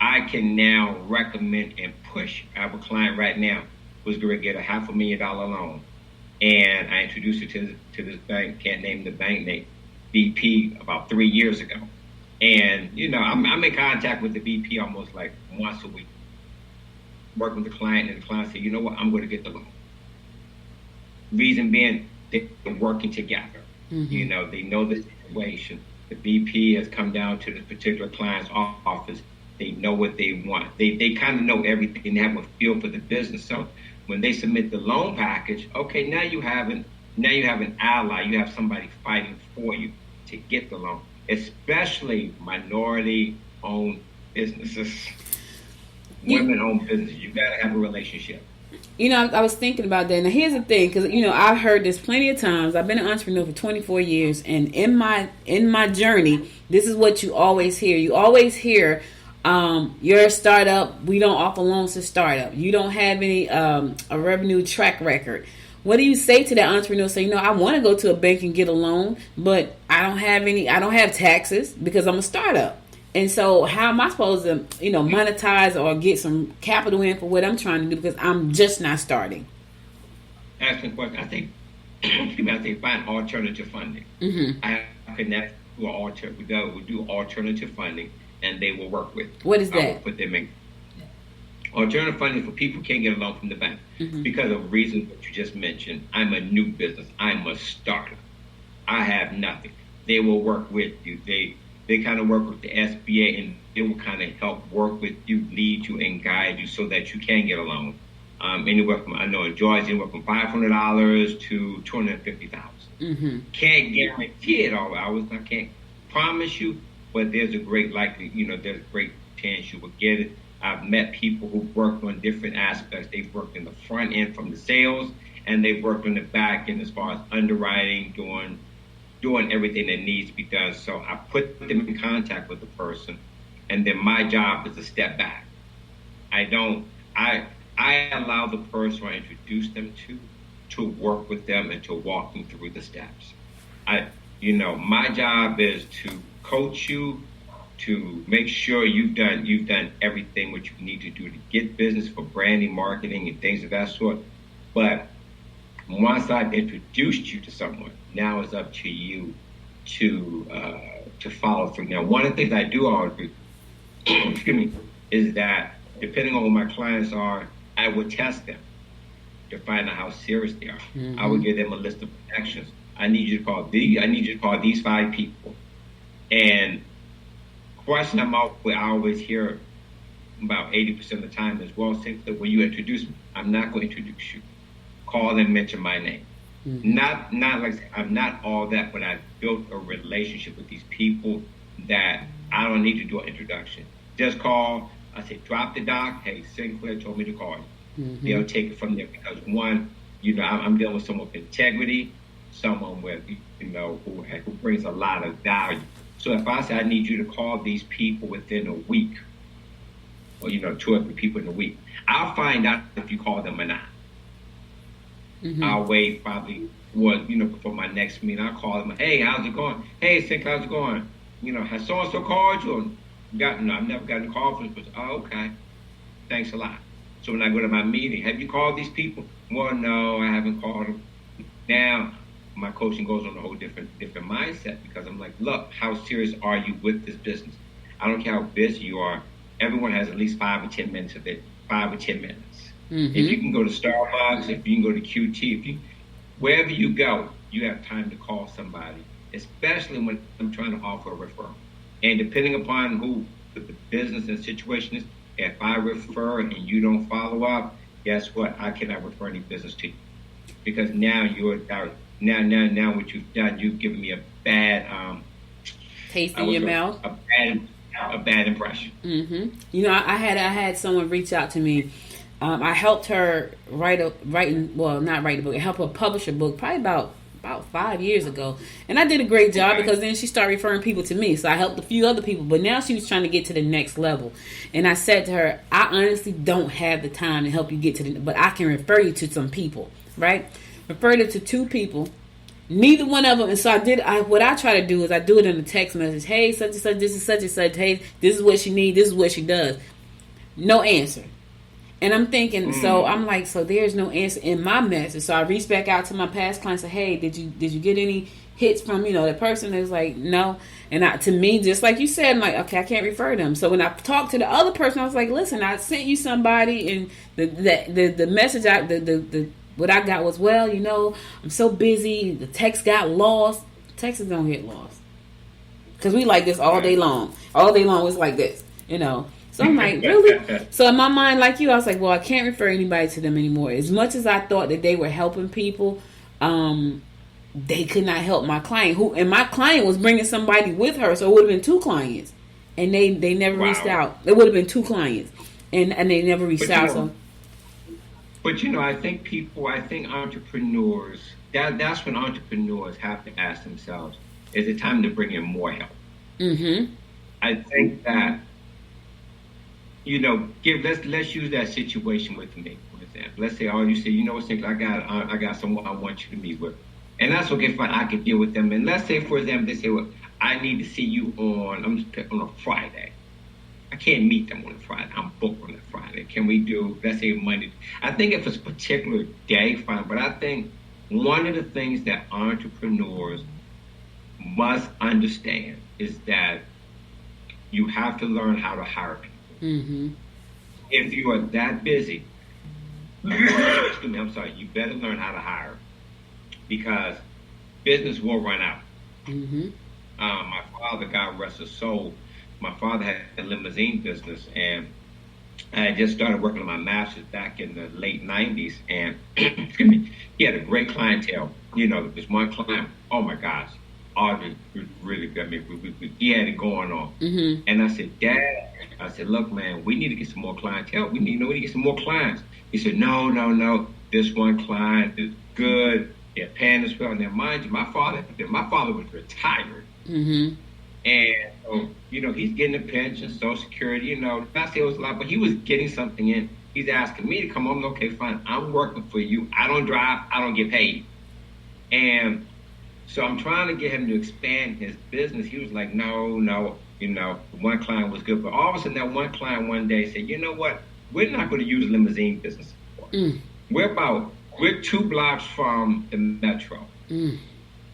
I can now recommend and push. I have a client right now who's going to get a $500,000 loan. And I introduced her to this bank, can't name the bank name, VP, about 3 years ago. And, you know, I'm in contact with the VP almost like once a week, working with the client, and the client said, you know what, I'm going to get the loan. Reason being, they're working together. You know, they know the situation. The VP has come down to this particular client's office. They know what they want. They kind of know everything. They have a feel for the business. So when they submit the loan package, okay, now you have an ally. You have somebody fighting for you to get the loan, especially minority-owned businesses, women-owned businesses. You got to have a relationship. You know, I was thinking about that. Now, here's the thing, because, you know, I've heard this plenty of times. I've been an entrepreneur for 24 years, and in my journey, this is what you always hear. You always hear, you're a startup. We don't offer loans to startup. You don't have any a revenue track record. What do you say to that entrepreneur? Say, you know, I want to go to a bank and get a loan, but I don't have taxes because I'm a startup. And so how am I supposed to, you know, monetize or get some capital in for what I'm trying to do because I'm just not starting? Asking a question. I think find alternative funding. I connect to we do alternative funding, and they will work with. What is that? I will put them in. Alternative funding for people who can't get a loan from the bank because of reasons that you just mentioned. I'm a new business. I'm a startup. I have nothing. They will work with you. They kind of work with the SBA, and they will kind of help work with you, lead you, and guide you so that you can get a loan. Anywhere from, I know in Georgia, anywhere from $500 to $250,000. Mm-hmm. Can't guarantee it all hours. I can't promise you, but there's a great there's a great chance you will get it. I've met people who worked on different aspects. They've worked in the front end from the sales, and they've worked on the back end as far as underwriting, doing everything that needs to be done. So I put them in contact with the person, and then my job is to step back. I allow the person I introduce them to work with them and to walk them through the steps. My job is to coach you, to make sure you've done everything what you need to do to get business for branding, marketing, and things of that sort. But once I've introduced you to someone, now it's up to you to follow through. Now, one of the things I do always excuse me, is that depending on who my clients are, I would test them to find out how serious they are. Mm-hmm. I would give them a list of actions. I need you to call these 5 people. And question I always hear about 80% of the time is, well, simply when you introduce me, I'm not going to introduce you. Call and mention my name. Mm-hmm. Not like I'm not all that, but I've built a relationship with these people that I don't need to do an introduction. Just call. I say, drop the doc. Hey, Sinclair told me to call you. Mm-hmm. They'll take it from there because one, I'm dealing with someone with integrity, someone with, who brings a lot of value. So if I say I need you to call these people within a week, or 2 or 3 people in a week, I'll find out if you call them or not. Mm-hmm. I'll wait probably before my next meeting. I'll call them. Hey, how's it going? Hey, Sinclair, how's it going? Has so and so called you? I've never gotten a call from this person. Oh, okay. Thanks a lot. So when I go to my meeting, have you called these people? Well, no, I haven't called them. Now, my coaching goes on a whole different mindset because I'm like, look, how serious are you with this business? I don't care how busy you are. Everyone has at least 5 or 10 minutes of it. 5 or 10 minutes. Mm-hmm. If you can go to Starbucks, if you can go to QT, wherever you go, you have time to call somebody, especially when I'm trying to offer a referral. And depending upon who the business and situation is, if I refer and you don't follow up, guess what? I cannot refer any business to you because now now what you've done, you've given me a bad taste in your mouth, a bad impression. Mm-hmm. I had someone reach out to me. I helped her not write a book. I helped her publish a book probably about 5 years ago, and I did a great job because then she started referring people to me. So I helped a few other people, but now she was trying to get to the next level. And I said to her, I honestly don't have the time to help you get to but I can refer you to some people, right? Referred her to 2 people. Neither one of them. And so what I try to do is I do it in a text message. Hey, such and such, this is such and such. Hey, this is what she needs. This is what she does. No answer. And I'm thinking, so I'm like, so there's no answer in my message. So I reached back out to my past clients and said, hey, did you get any hits from, that person? Is like, no. And to me, just like you said, I'm like, okay, I can't refer them. So when I talked to the other person, I was like, listen, I sent you somebody, and the message what I got was, well, I'm so busy. The text got lost. Texts don't get lost. Because we like this all day long. All day long it's like this, So I'm like, really? So in my mind, like you, I was like, well, I can't refer anybody to them anymore. As much as I thought that they were helping people, they could not help my client. And my client was bringing somebody with her, so it would have been 2 clients. And they never reached out. It would have been 2 clients. And they never reached out. But I think entrepreneurs, that's when entrepreneurs have to ask themselves, is it time to bring in more help? Mm-hmm. I think that, let's use that situation with me, for example. Let's say, you say, I got someone I want you to meet with. And that's okay, fine, I can deal with them. And let's say, for example, they say, well, I need to see you on a Friday. I can't meet them on a Friday. I'm booked on a Friday. Can we do, let's say, Monday? I think if it's a particular day, fine. But I think one of the things that entrepreneurs must understand is that you have to learn how to hire people. Mm-hmm. If you are that busy, you better learn how to hire because business will run out. Mm-hmm. My father, God rest his soul, my father had a limousine business, and I had just started working on my master's back in the late 90s, and excuse me, he had a great clientele. You know, this one client, oh my gosh, Audrey was really good. I mean, he had it going on. Mm-hmm. And I said, Dad, I said, look, man, we need to get some more clientele. We need to get some more clients. He said, no. This one client is good. They're paying us well. Now, mind you, my father was retired. Mm-hmm. And, so, you know, he's getting a pension, Social Security, you know. Not say it was a lot, but he was getting something in. He's asking me to come home. Okay, fine. I'm working for you. I don't drive. I don't get paid. And so I'm trying to get him to expand his business. He was like, no. You know, one client was good. But all of a sudden, that one client one day said, you know what? We're not going to use limousine business anymore. We're 2 blocks from the metro.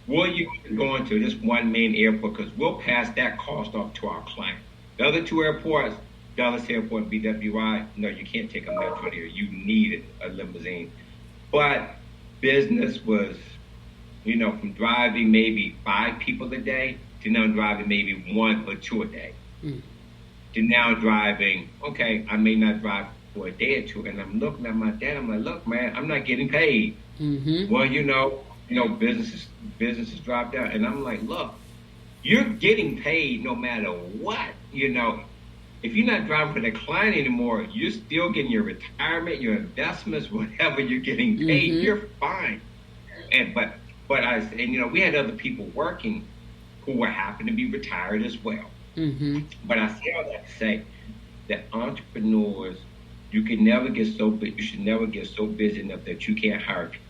We'll use going to this one main airport because we'll pass that cost off to our client. The other 2 airports, Dallas Airport and BWI, no, you can't take a metro there. You need a limousine. But business was, you know, from driving maybe 5 people a day to now driving maybe 1 or 2 a day. To now driving, okay, I may not drive for a day or 2, and I'm looking at my dad. I'm like, look, man, I'm not getting paid. Mm-hmm. Well, you know, businesses dropped out, and I'm like, look, you're getting paid no matter what. You know, if you're not driving for the client anymore, you're still getting your retirement, your investments, whatever you're getting paid. Mm-hmm. You're fine. But you know, we had other people working who were happen to be retired as well. Mm-hmm. But I say all that to say that entrepreneurs, you should never get so busy enough that you can't hire people.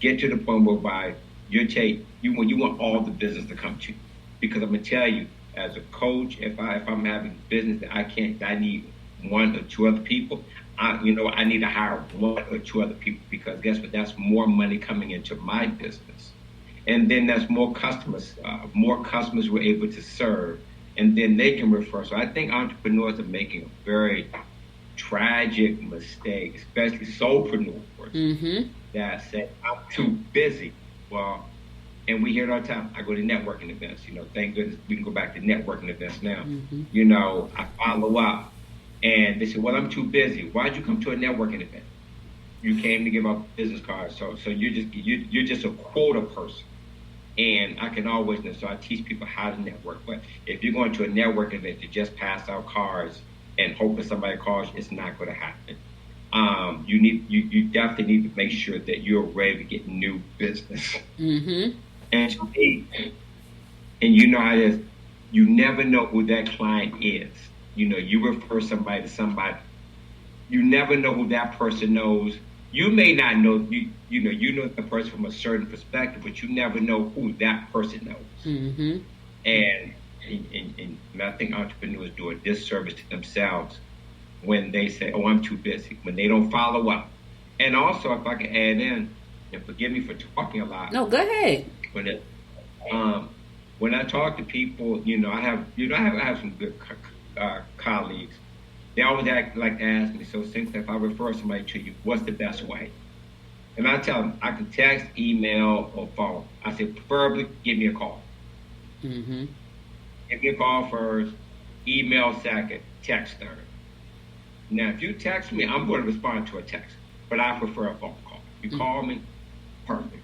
Get to the point whereby you want all the business to come to you. Because I'm gonna tell you, as a coach, if I'm having business that I need 1 or 2 other people, I need to hire 1 or 2 other people, because guess what? That's more money coming into my business, and then that's more customers we're able to serve, and then they can refer. So I think entrepreneurs are making a very tragic mistake, especially solopreneurs, that say, I'm too busy. Well, and we hear it all the time. I go to networking events. You know, thank goodness we can go back to networking events now. Mm-hmm. You know, I follow up, and they say, well, I'm too busy. Why'd you come to a networking event? You came to give out business cards. So you're just a quota person. And I can always know. So I teach people how to network. But if you're going to a networking event to just pass out cards and hope that somebody calls you, it's not going to happen. You definitely need to make sure that you're ready to get new business. Mm-hmm. And you know how it is. You never know who that client is. You know, you refer somebody to somebody. You never know who that person knows. You may not know. You know the person from a certain perspective, but you never know who that person knows. Mm-hmm. And I think entrepreneurs do a disservice to themselves when they say, oh, I'm too busy, when they don't follow up. And also, if I can add in, and forgive me for talking a lot. No, go ahead. When I talk to people, you know, I have some good colleagues. They always like to ask me, so Sinclair, if I refer somebody to you, what's the best way? And I tell them, I can text, email, or phone. I say, preferably, give me a call. Mm-hmm. Give me a call first, email second, text third. Now, if you text me, I'm going to respond to a text, but I prefer a phone call. You call me, perfect.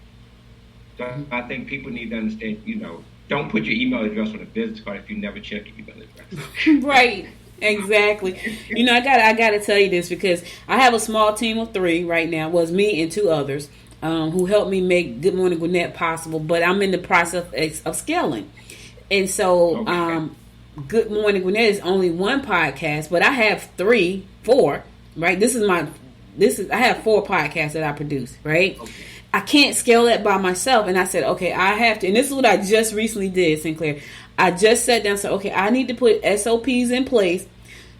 So I think people need to understand, you know, don't put your email address on a business card if you never check your email address. Right. Exactly. You know, I gotta tell you this, because I have a small team of 3 right now. Was me and 2 others who helped me make Good Morning Gwinnett possible. But I'm in the process of scaling, and so Good Morning Gwinnett is only one podcast, but I have 4. Right. I have 4 podcasts that I produce. Right. Okay. I can't scale that by myself, and I said, okay, I have to. And this is what I just recently did, Sinclair. I just sat down and said, okay, I need to put SOPs in place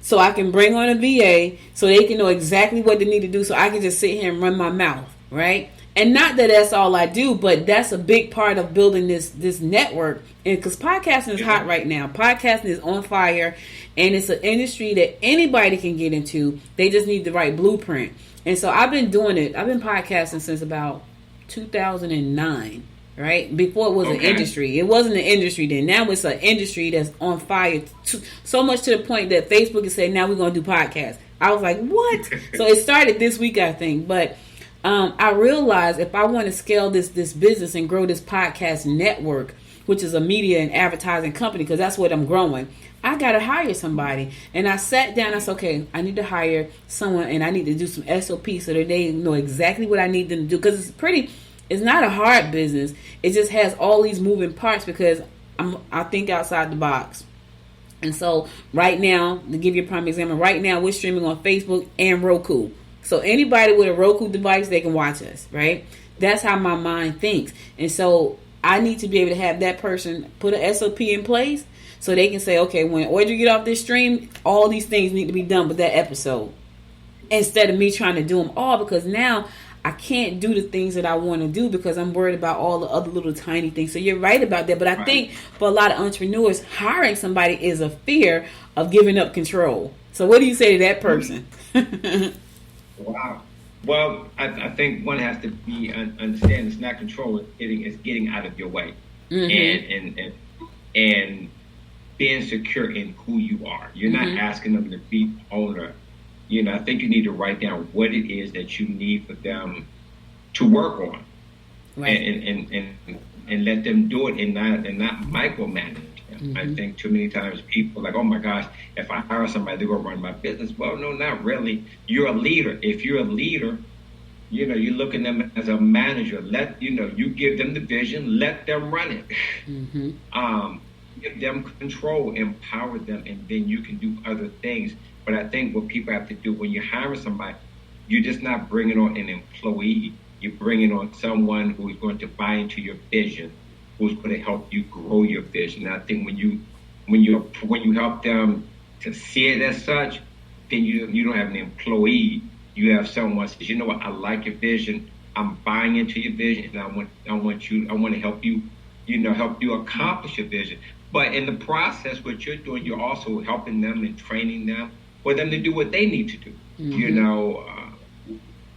so I can bring on a VA so they can know exactly what they need to do, so I can just sit here and run my mouth, right? And not that that's all I do, but that's a big part of building this network. And because podcasting is hot right now. Podcasting is on fire, and it's an industry that anybody can get into. They just need the right blueprint. And so I've been doing it. I've been podcasting since about 2009. Right? Before it was an industry. It wasn't an industry then. Now it's an industry that's on fire. So much to the point that Facebook is saying, now we're going to do podcasts. I was like, what? So it started this week, I think. But I realized if I want to scale this business and grow this podcast network, which is a media and advertising company, because that's what I'm growing, I got to hire somebody. And I sat down, I said, okay, I need to hire someone, and I need to do some SOP so that they know exactly what I need them to do. Because it's not a hard business. It just has all these moving parts because I think outside the box. And so right now, to give you a prime example, right now we're streaming on Facebook and Roku. So anybody with a Roku device, they can watch us, right? That's how my mind thinks. And so I need to be able to have that person put an SOP in place so they can say, okay, when Audrey get off this stream, all these things need to be done with that episode. Instead of me trying to do them all, because now I can't do the things that I want to do because I'm worried about all the other little tiny things. So you're right about that. But I think for a lot of entrepreneurs, hiring somebody is a fear of giving up control. So what do you say to that person? Wow. Well, I think one has to understand it's not control. It's getting out of your way, and being secure in who you are. You're not asking them to be the owner. I think you need to write down what it is that you need for them to work on, and let them do it and not micromanage. I think too many times people are like, oh my gosh, if I hire somebody, they're going to run my business. Well, no, not really. You're a leader. If you're a leader, you look at them as a manager. You give them the vision, let them run it. Give them control, empower them, and then you can do other things. But I think what people have to do when you're hiring somebody, you're just not bringing on an employee. You're bringing on someone who is going to buy into your vision, who's going to help you grow your vision. And I think when you help them to see it as such, then you don't have an employee. You have someone who says, you know what, I like your vision. I'm buying into your vision, and I want to help you, help you accomplish your vision. But in the process, what you're doing, you're also helping them and training them for them to do what they need to do.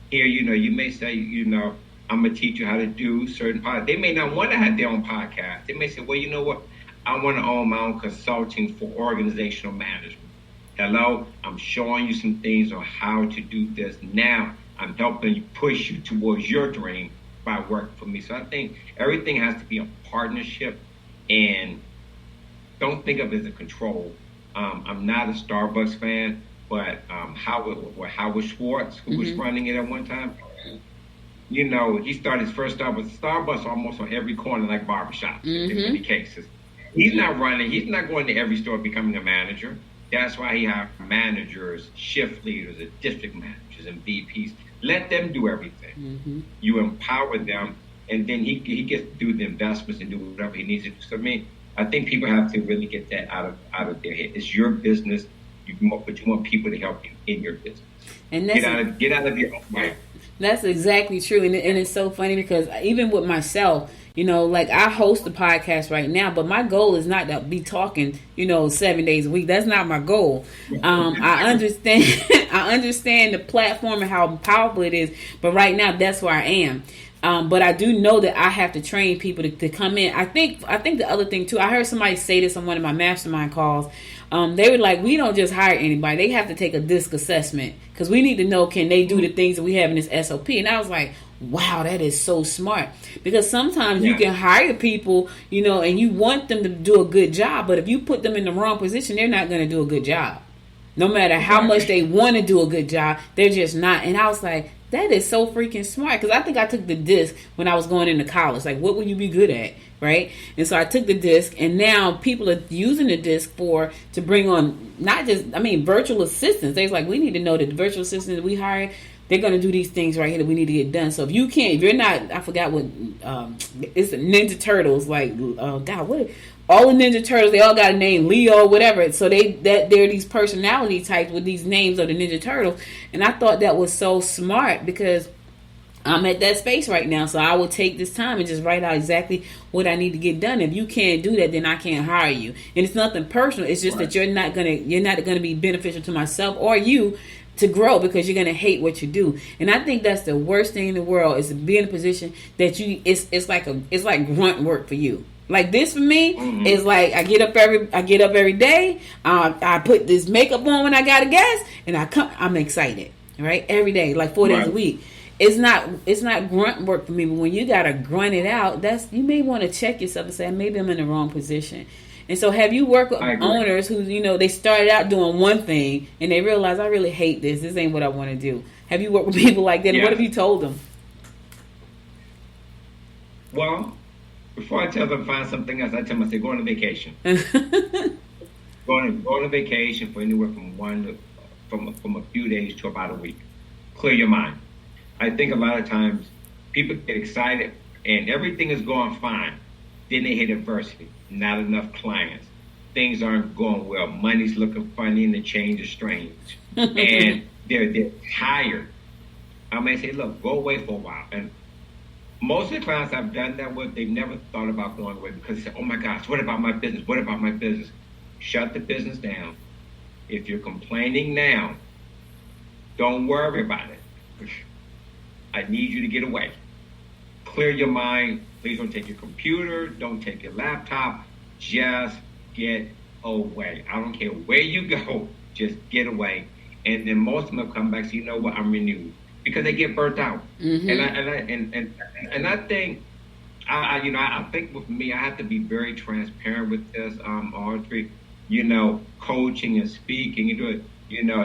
Here, you may say, I'm going to teach you how to do certain podcasts. They may not want to have their own podcast. They may say, well, you know what? I want to own my own consulting for organizational management. Hello, I'm showing you some things on how to do this. Now I'm helping you push you towards your dream by working for me. So I think everything has to be a partnership, and don't think of it as a control. I'm not a Starbucks fan, but Howard Schwartz, who was running it at one time, he started his first Starbucks almost on every corner, like barbershops in many cases. He's not going to every store becoming a manager. That's why he has managers, shift leaders, and district managers, and VPs. Let them do everything. You empower them, and then he gets to do the investments and do whatever he needs to do. So I think people have to really get that out of their head. It's your business, but you want people to help you in your business. And get out of your own way. That's exactly true, and it's so funny because even with myself, like I host a podcast right now, but my goal is not to be talking, 7 days a week. That's not my goal. I understand, I understand the platform and how powerful it is, but right now that's where I am. But I do know that I have to train people to come in. I think the other thing too, I heard somebody say this on one of my mastermind calls. They were like, we don't just hire anybody. They have to take a DISC assessment because we need to know, can they do the things that we have in this SOP? And I was like, wow, that is so smart. Because sometimes you can hire people, and you want them to do a good job. But if you put them in the wrong position, they're not going to do a good job. No matter how much they want to do a good job, they're just not. And I was like, that is so freaking smart, because I think I took the DISC when I was going into college. Like, what would you be good at, right? And so I took the DISC, and now people are using the DISC to bring on virtual assistants. They're like, we need to know that the virtual assistants that we hire, they're going to do these things right here that we need to get done. So if you're not, I forgot what, it's the Ninja Turtles, like, all the Ninja Turtles, they all got a name, Leo, whatever. So they're these personality types with these names of the Ninja Turtles. And I thought that was so smart because I'm at that space right now. So I will take this time and just write out exactly what I need to get done. If you can't do that, then I can't hire you. And it's nothing personal. It's just that you're not gonna be beneficial to myself or you to grow, because you're gonna hate what you do. And I think that's the worst thing in the world, is to be in a position that it's like grunt work for you. Like this for me is like I get up every day. I put this makeup on when I got a guest, and I'm excited, right? Every day, like 4 days a week. It's not grunt work for me, but when you gotta grunt it out, you may want to check yourself and say, maybe I'm in the wrong position. And so, have you worked with owners who, they started out doing one thing and they realize, I really hate this. This ain't what I want to do. Have you worked with people like that? And what have you told them? Well, before I tell them find something else, I tell them, I say, go on a vacation. Go on a vacation for anywhere from a few days to about a week. Clear your mind. I think a lot of times people get excited and everything is going fine. Then they hit adversity. Not enough clients. Things aren't going well. Money's looking funny and the change is strange. And they're tired. I may say, look, go away for a while. And most of the clients I've done that with, they've never thought about going away because they say, oh my gosh, what about my business? What about my business? Shut the business down. If you're complaining now, don't worry about it. I need you to get away. Clear your mind. Please don't take your computer. Don't take your laptop. Just get away. I don't care where you go. Just get away. And then most of them come back and say, you know what, I'm renewed. Because they get burnt out. And I think, I think with me, I have to be very transparent with this, Audrey. Coaching and speaking, you do it,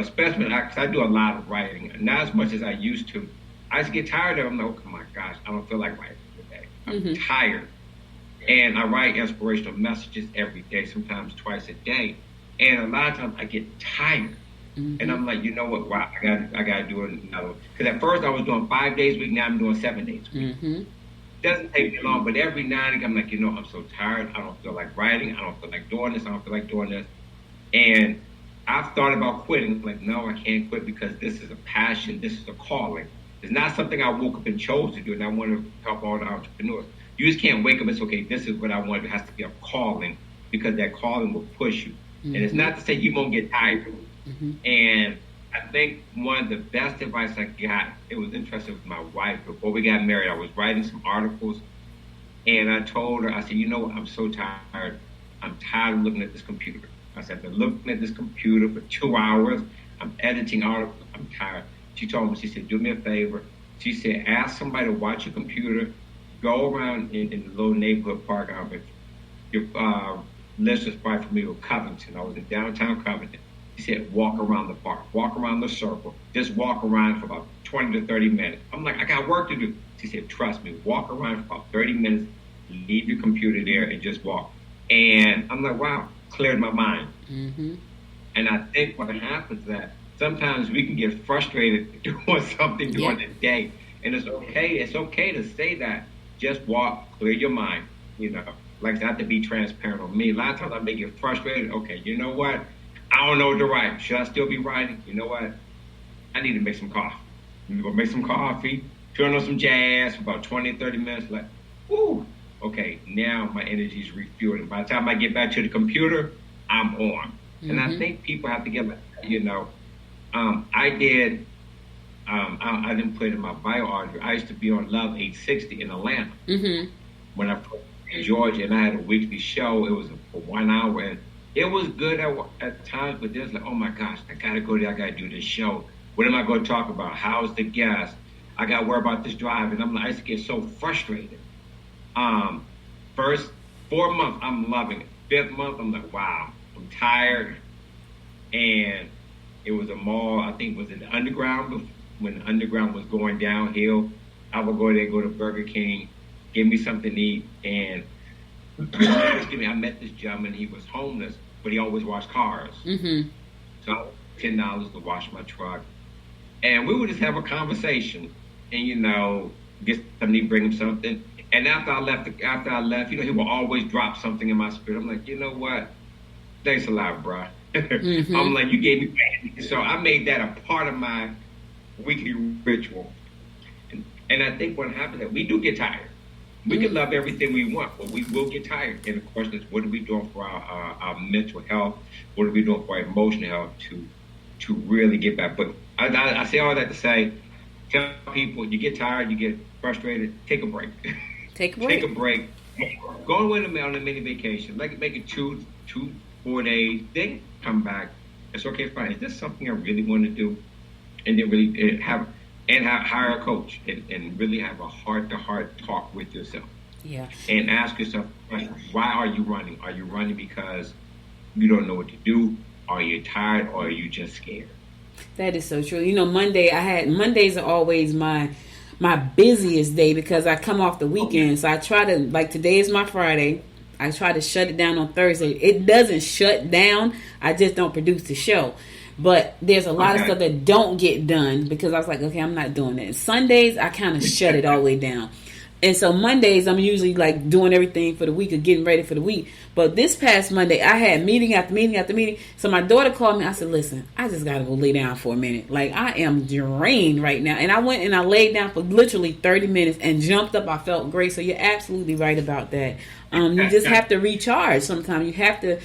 especially because I do a lot of writing, not as much as I used to. I just get tired of it. I'm like, oh my gosh, I don't feel like writing today. I'm tired. And I write inspirational messages every day, sometimes twice a day. And a lot of times I get tired. And I'm like, you know what? Wow, I got to do it another one. Because at first I was doing 5 days a week. Now I'm doing 7 days a week. Doesn't take me long, but every now and again I'm like, I'm so tired. I don't feel like writing. I don't feel like doing this. I don't feel like doing this. And I've thought about quitting. Like, no, I can't quit because this is a passion. This is a calling. It's not something I woke up and chose to do, and I want to help all the entrepreneurs. You just can't wake up and say, okay, this is what I want. It has to be a calling because that calling will push you. And it's not to say you won't get tired. And I think one of the best advice I got, it was interesting with my wife. Before we got married, I was writing some articles, and I told her, I said, you know what, I'm so tired. I'm tired of looking at this computer. I said, I've been looking at this computer for 2 hours. I'm editing articles. I'm tired. She told me, she said, do me a favor. She said, ask somebody to watch your computer, go around in the little neighborhood park. Your listeners probably familiar with Covington. I was in downtown Covington. She said, walk around the park, walk around the circle, just walk around for about 20 to 30 minutes. I'm like, I got work to do. She said, trust me, walk around for about 30 minutes, leave your computer there and just walk. And I'm like, wow, cleared my mind. And I think what happens is that sometimes we can get frustrated doing something during the day. And it's okay to say that. Just walk, clear your mind, like not to be transparent on me. A lot of times I may get frustrated. Okay, you know what? I don't know what to write. Should I still be writing? You know what? I need to make some coffee. I'm going to go make some coffee, turn on some jazz for about 20, 30 minutes. Like, whoo, okay, now my energy is refueled. And by the time I get back to the computer, I'm on. And I think people have to get, I didn't put it in my bio, Audrey. I used to be on Love 860 in Atlanta when I first in Georgia, and I had a weekly show. It was for 1 hour, and it was good at times, but there's like, oh my gosh, I gotta go there, I gotta do this show. What am I gonna talk about? How's the guest? I gotta worry about this drive, and I used to get so frustrated. First 4 months, I'm loving it. 5th month, I'm like, wow, I'm tired. And it was a mall, I think it was in the Underground, when the Underground was going downhill. I would go there, go to Burger King, give me something to eat, and excuse me, I met this gentleman. He was homeless, but he always washed cars. So I $10 to wash my truck, and we would just have a conversation, and get something, bring him something. And after I left, he would always drop something in my spirit. I'm like, you know what? Thanks a lot, bro. I'm like, you gave me money. So I made that a part of my weekly ritual. And I think what happens is that we do get tired. We can love everything we want, but we will get tired. And the question is, what are we doing for our mental health? What are we doing for our emotional health to really get back? But I say all that to say, tell people, you get tired, you get frustrated, take a break. Take a break. Take a break. Go away on a mini vacation. Make it 4 days. Then come back. It's okay, fine. Is this something I really want to do? And then really hire a coach and really have a heart-to-heart talk with yourself. Yeah. And ask yourself, why are you running? Are you running because you don't know what to do? Are you tired, or are you just scared? That is so true. You know, Mondays are always my busiest day because I come off the weekend. So I try to, like, today is my Friday. I try to shut it down on Thursday. It doesn't shut down. I just don't produce the show. But there's a lot of stuff that don't get done because I was like, okay, I'm not doing that. Sundays, I kind of shut it all the way down. And so Mondays, I'm usually like doing everything for the week or getting ready for the week. But this past Monday, I had meeting after meeting after meeting. So my daughter called me. I said, listen, I just got to go lay down for a minute. Like, I am drained right now. And I went and I laid down for literally 30 minutes and jumped up. I felt great. So you're absolutely right about that. You just have to recharge sometimes. You have to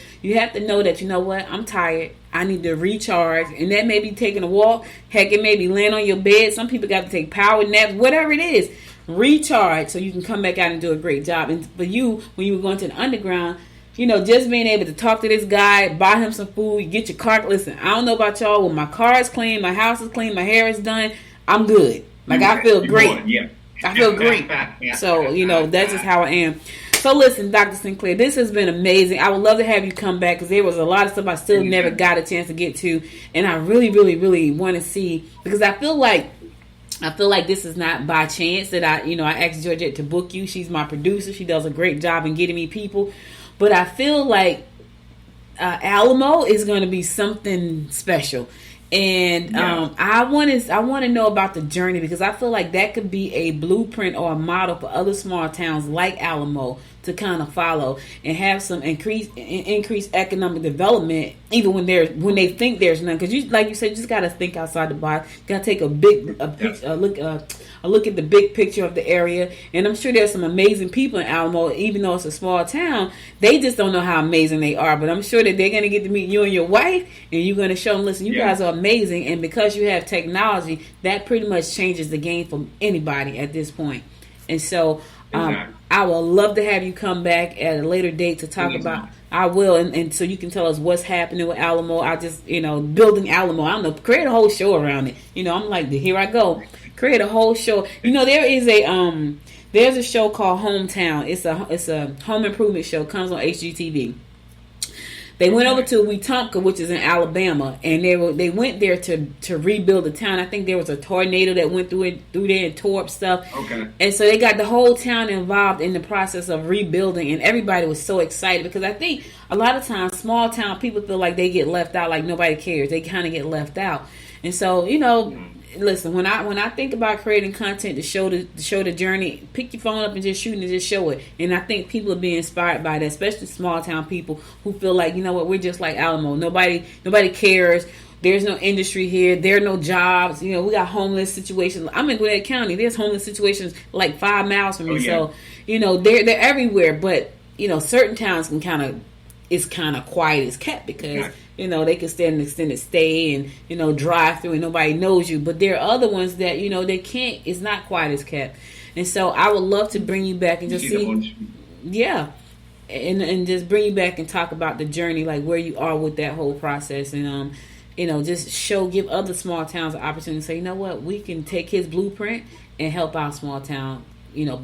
know that, you know what, I'm tired. I need to recharge. And that may be taking a walk. Heck, it may be laying on your bed. Some people got to take power naps, whatever it is. Recharge so you can come back out and do a great job. And for you, when you were going to the underground, you know, just being able to talk to this guy, buy him some food, get your car. Listen, I don't know about y'all. When my car is clean, my house is clean, my hair is done, I'm good. Like, I feel great. Yeah. I feel great. So, you know, that's just how I am. So listen, Dr. Sinclair, this has been amazing. I would love to have you come back because there was a lot of stuff I still never got a chance to get to. And I really, really, really want to see, because I feel like this is not by chance that I asked Georgette to book you. She's my producer. She does a great job in getting me people. But I feel like Alamo is going to be something special. And I want to know about the journey, because I feel like that could be a blueprint or a model for other small towns like Alamo to kind of follow and have some increased economic development, even when they think there's none. Because like you said, you just got to think outside the box. Got to take a look at the big picture of the area. And I'm sure there's some amazing people in Alamo, even though it's a small town. They just don't know how amazing they are. But I'm sure that they're going to get to meet you and your wife, and you're going to show them, listen, you guys are amazing. And because you have technology, that pretty much changes the game for anybody at this point. And so I would love to have you come back at a later date to talk about. I will, and so you can tell us what's happening with Alamo. I just, building Alamo. I don't know, create a whole show around it. I'm like, here I go, create a whole show. There is there's a show called Hometown. It's a home improvement show. Comes on HGTV. They went over to Wetumpka, which is in Alabama, and they went there to rebuild the town. I think there was a tornado that went through there and tore up stuff. Okay. And so they got the whole town involved in the process of rebuilding, and everybody was so excited because I think a lot of times small town people feel like they get left out, like nobody cares. They kind of get left out. And so, listen, when I think about creating content to show the journey, pick your phone up and just shoot and just show it. And I think people are being inspired by that, especially small town people who feel like, you know what, we're just like Alamo. Nobody cares. There's no industry here. There are no jobs. We got homeless situations. I'm in Gwinnett County. There's homeless situations like 5 miles from me. So, they're everywhere. But, certain towns it's kind of quiet as kept because, they can stay an extended stay and, drive through and nobody knows you. But there are other ones that, they can't, it's not quiet as kept. And so I would love to bring you back and just see. Yeah. And just bring you back and talk about the journey, like where you are with that whole process. And, just give other small towns an opportunity to say, you know what, we can take his blueprint and help our small town,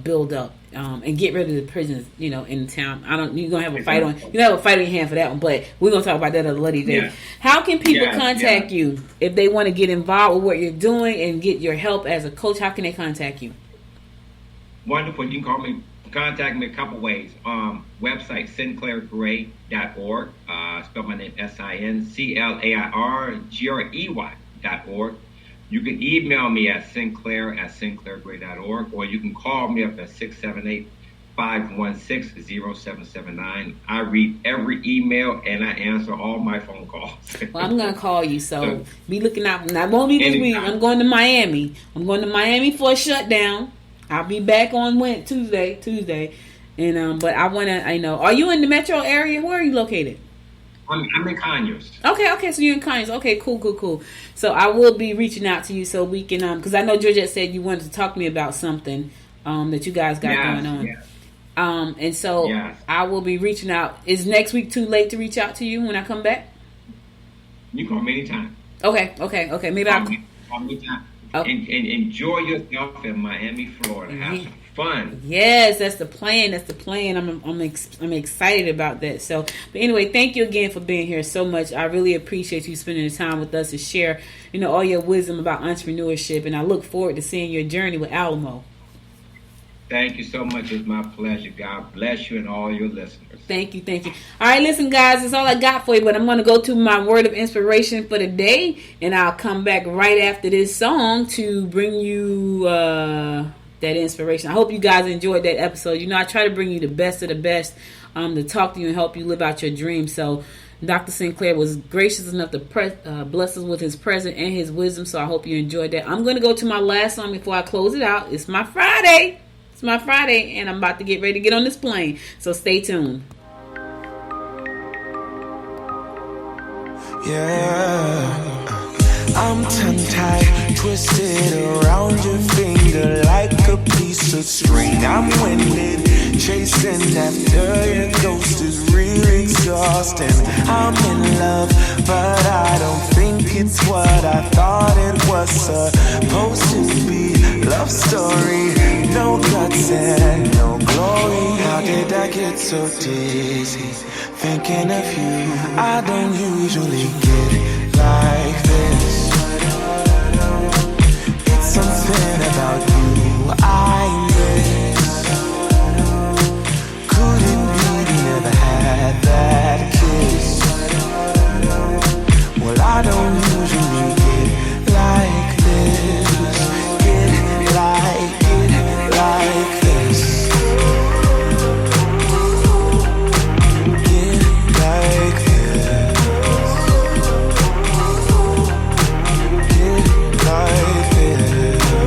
build up and get rid of the prisons, in the town. You're gonna have a fight on your hand for that one, but we're gonna talk about that at a later date. Yeah. How can people contact you if they want to get involved with what you're doing and get your help as a coach? How can they contact you? Wonderful. You can contact me a couple ways. Website sinclairgray.org. Spell my name SINCLAIRGREY.org. You can email me at sinclair@sinclairgray.org, or you can call me up at 678-516-0779. I read every email and I answer all my phone calls. Well, I'm going to call you, so be looking out. I won't be this week. I'm going to Miami. I'm going to Miami for a shutdown. I'll be back on Tuesday. And but I want to, are you in the metro area? Where are you located? I'm in Conyers. Okay, so you're in Conyers. Okay, cool. So I will be reaching out to you so we can, because I know Georgette said you wanted to talk to me about something that you guys got going on. Yeah. And so Yes. I will be reaching out. Is next week too late to reach out to you when I come back? You call me anytime. Okay. Maybe I'll... Call me anytime. Oh. And enjoy yourself in Miami, Florida. Have some fun. Yes, that's the plan. I'm excited about that. So, but anyway, thank you again for being here so much. I really appreciate you spending the time with us to share, all your wisdom about entrepreneurship. And I look forward to seeing your journey with Alamo. Thank you so much. It's my pleasure. God bless you and all your listeners. Thank you. All right, listen, guys, that's all I got for you. But I'm going to go to my word of inspiration for the day, and I'll come back right after this song to bring you that inspiration. I hope you guys enjoyed that episode. I try to bring you the best of the best to talk to you and help you live out your dreams. So Dr. Sinclair was gracious enough to bless us with his presence and his wisdom. So I hope you enjoyed that. I'm going to go to my last song before I close it out. It's my Friday. And I'm about to get ready to get on this plane. So stay tuned. Yeah, I'm tongue-tied, twisted around your finger like a piece of string. I'm winded, chasing after your ghost is real exhausting. I'm in love, but I don't think it's what I thought it was supposed to be. Love story, no guts and no glory. How did I get so dizzy thinking of you? I don't usually get like this. It's something about you I miss. Could it be we never had that kiss? Well, I don't usually get like this. Get like this. Get like this. Get like this.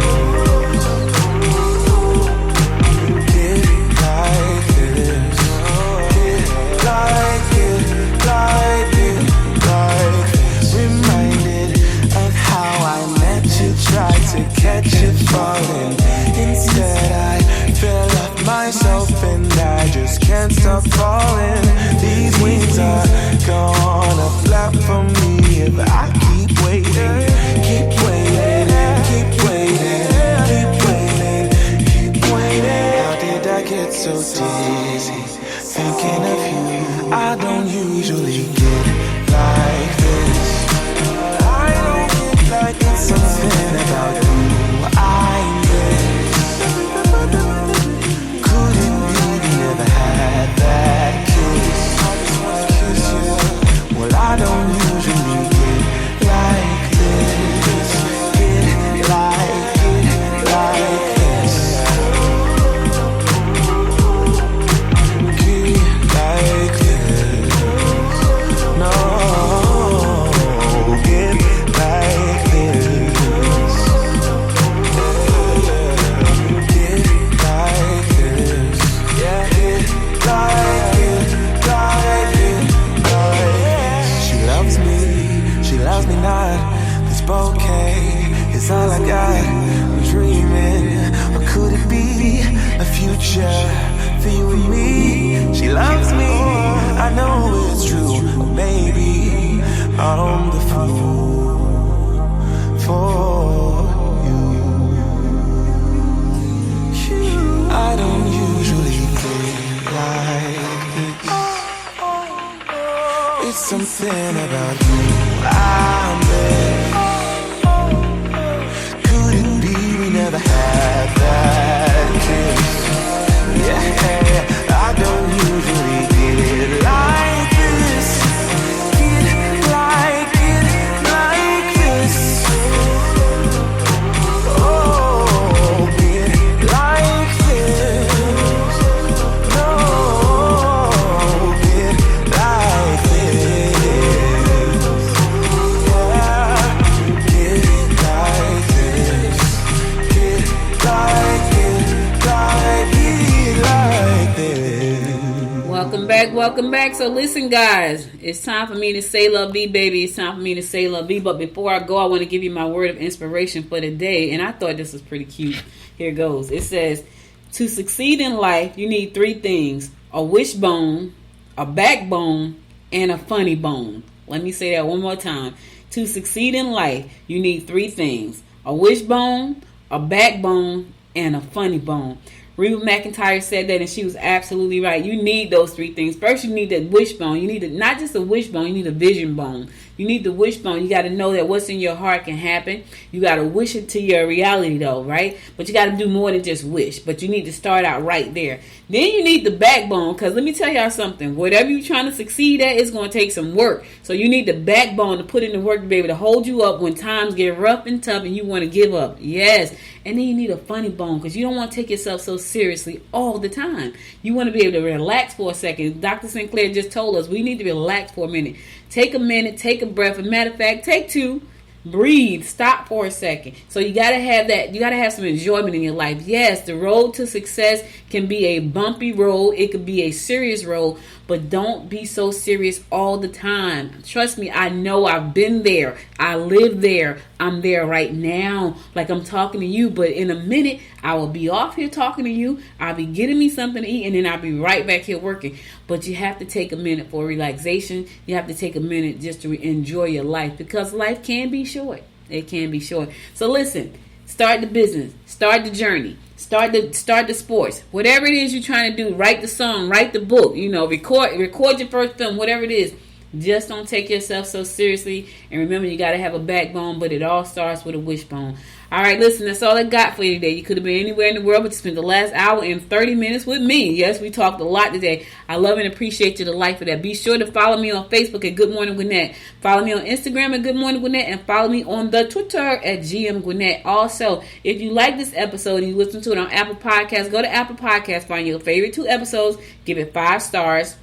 Get like this. Get like this. Reminded of how I met you, tried to catch you falling. Instead I fell off myself and I just can't stop falling. These wings are gonna flap for me if I keep waiting. Keep waiting, keep waiting, keep waiting, keep waiting. How did I get so dizzy thinking of you? I don't usually get like this. I don't get like it's something about you I miss. Could it be we never had that kiss? I just wanna kiss you. Well, I don't usually get like this. Get like this. Get like this. No, get like this. Get like this. Yeah, get like it, like it, like it. She loves me not. This bouquet is all I got. I'm dreaming, or could it be a future for you and me? She loves me, I know it's true. Or maybe I'm the fool for you. I don't usually get like this. It's something about you I miss. Could it be we never had that kiss? Yeah, I don't usually get like this. Get like this. Oh, get like this. No, get like this. Yeah, get like this. Get like this. Welcome back. So listen, guys, it's time for me to say love thee, baby. It's time for me to say love thee. But before I go, I want to give you my word of inspiration for the day. And I thought this was pretty cute. Here goes. It says, To succeed in life, you need 3 things: a wishbone, a backbone, and a funny bone. Let me say that one more time. To succeed in life, you need 3 things: a wishbone, a backbone, and a funny bone. Reba McEntire said that, and she was absolutely right. You need those 3 things. First, you need that wishbone. You need not just a wishbone, you need a vision bone. You need the wishbone. You got to know that what's in your heart can happen. You got to wish it to your reality, though, right? But you got to do more than just wish. But you need to start out right there. Then you need the backbone, because let me tell y'all something. Whatever you're trying to succeed at, it's going to take some work. So you need the backbone to put in the work to be able to hold you up when times get rough and tough and you want to give up. Yes. And then you need a funny bone, because you don't want to take yourself so seriously all the time. You want to be able to relax for a second. Dr. Sinclair just told us we need to relax for a minute. Take a minute, take a breath. As a matter of fact, take 2. Breathe. Stop for a second. So you got to have that. You got to have some enjoyment in your life. Yes, the road to success can be a bumpy road. It could be a serious road. But don't be so serious all the time. Trust me, I know. I've been there. I live there. I'm there right now. Like I'm talking to you. But in a minute, I will be off here talking to you. I'll be getting me something to eat. And then I'll be right back here working. But you have to take a minute for relaxation. You have to take a minute just to enjoy your life. Because life can be short. It can be short. So listen. Start the business. Start the journey. Start the sports. Whatever it is you're trying to do, write the song, write the book, record your first film, whatever it is. Just don't take yourself so seriously. And remember, you got to have a backbone, but it all starts with a wishbone. All right, listen, that's all I got for you today. You could have been anywhere in the world, but you spent the last hour and 30 minutes with me. Yes, we talked a lot today. I love and appreciate you the life of that. Be sure to follow me on Facebook at Good Morning Gwinnett. Follow me on Instagram at Good Morning Gwinnett, and follow me on the Twitter at GM Gwinnett. Also, if you like this episode and you listen to it on Apple Podcasts, go to Apple Podcasts, find your favorite 2 episodes, give it 5 stars.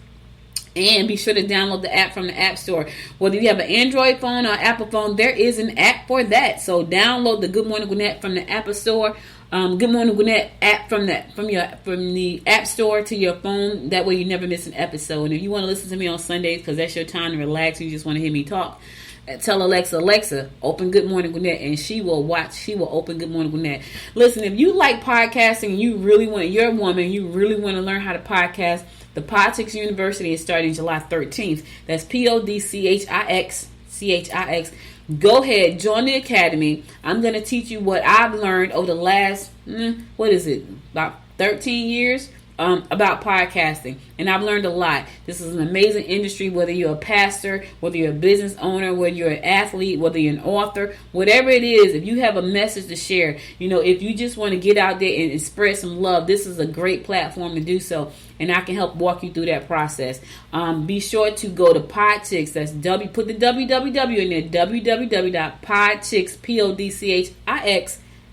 And be sure to download the app from the App Store. Whether you have an Android phone or Apple phone, there is an app for that. So download the Good Morning Gwinnett from the App Store. Good Morning Gwinnett app from the App Store to your phone. That way you never miss an episode. And if you want to listen to me on Sundays because that's your time to relax, you just want to hear me talk, tell Alexa, open Good Morning Gwinnett, and she will open Good Morning Gwinnett. Listen, if you like podcasting, you're a woman, you really want to learn how to podcast, the Podchix University is starting July 13th. That's PODCHIX. Go ahead, join the academy. I'm going to teach you what I've learned over the last, about 13 years about podcasting. And I've learned a lot. This is an amazing industry, whether you're a pastor, whether you're a business owner, whether you're an athlete, whether you're an author, whatever it is, if you have a message to share, if you just want to get out there and spread some love, this is a great platform to do so. And I can help walk you through that process. Be sure to go to Podchix. That's put the www in there, www.podchix,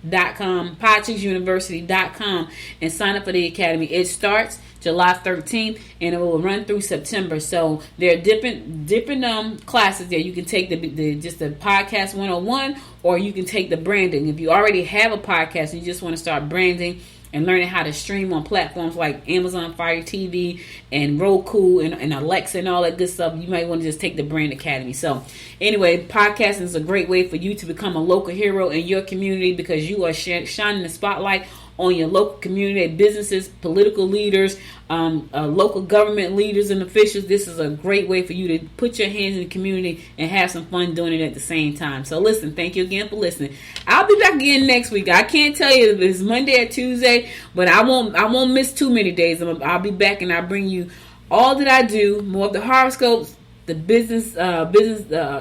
PODCHIX.com, PodchixUniversity.com, and sign up for the academy. It starts July 13th and it will run through September. So there are different classes there. You can take the podcast 101, or you can take the branding. If you already have a podcast and you just want to start branding and learning how to stream on platforms like Amazon Fire TV and Roku and Alexa and all that good stuff, you might want to just take the Brand Academy. So anyway, podcasting is a great way for you to become a local hero in your community, because you are shining the spotlight on your local community, businesses, political leaders, local government leaders and officials. This is a great way for you to put your hands in the community and have some fun doing it at the same time. So listen, thank you again for listening. I'll be back again next week. I can't tell you if it's Monday or Tuesday, but I won't miss too many days. I'll be back and I'll bring you all that I do, more of the horoscopes, the business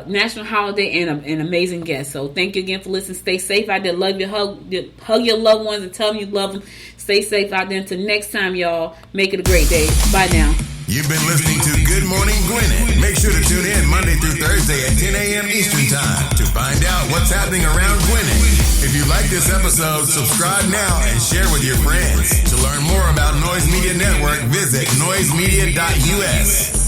national holiday, and an amazing guest. So thank you again for listening. Stay safe out there. Love you. Hug your loved ones and tell them you love them. Stay safe out there. Until next time, y'all. Make it a great day. Bye now. You've been listening to Good Morning Gwinnett. Make sure to tune in Monday through Thursday at 10 a.m. Eastern Time to find out what's happening around Gwinnett. If you like this episode, subscribe now and share with your friends. To learn more about Noise Media Network, visit noisemedia.us.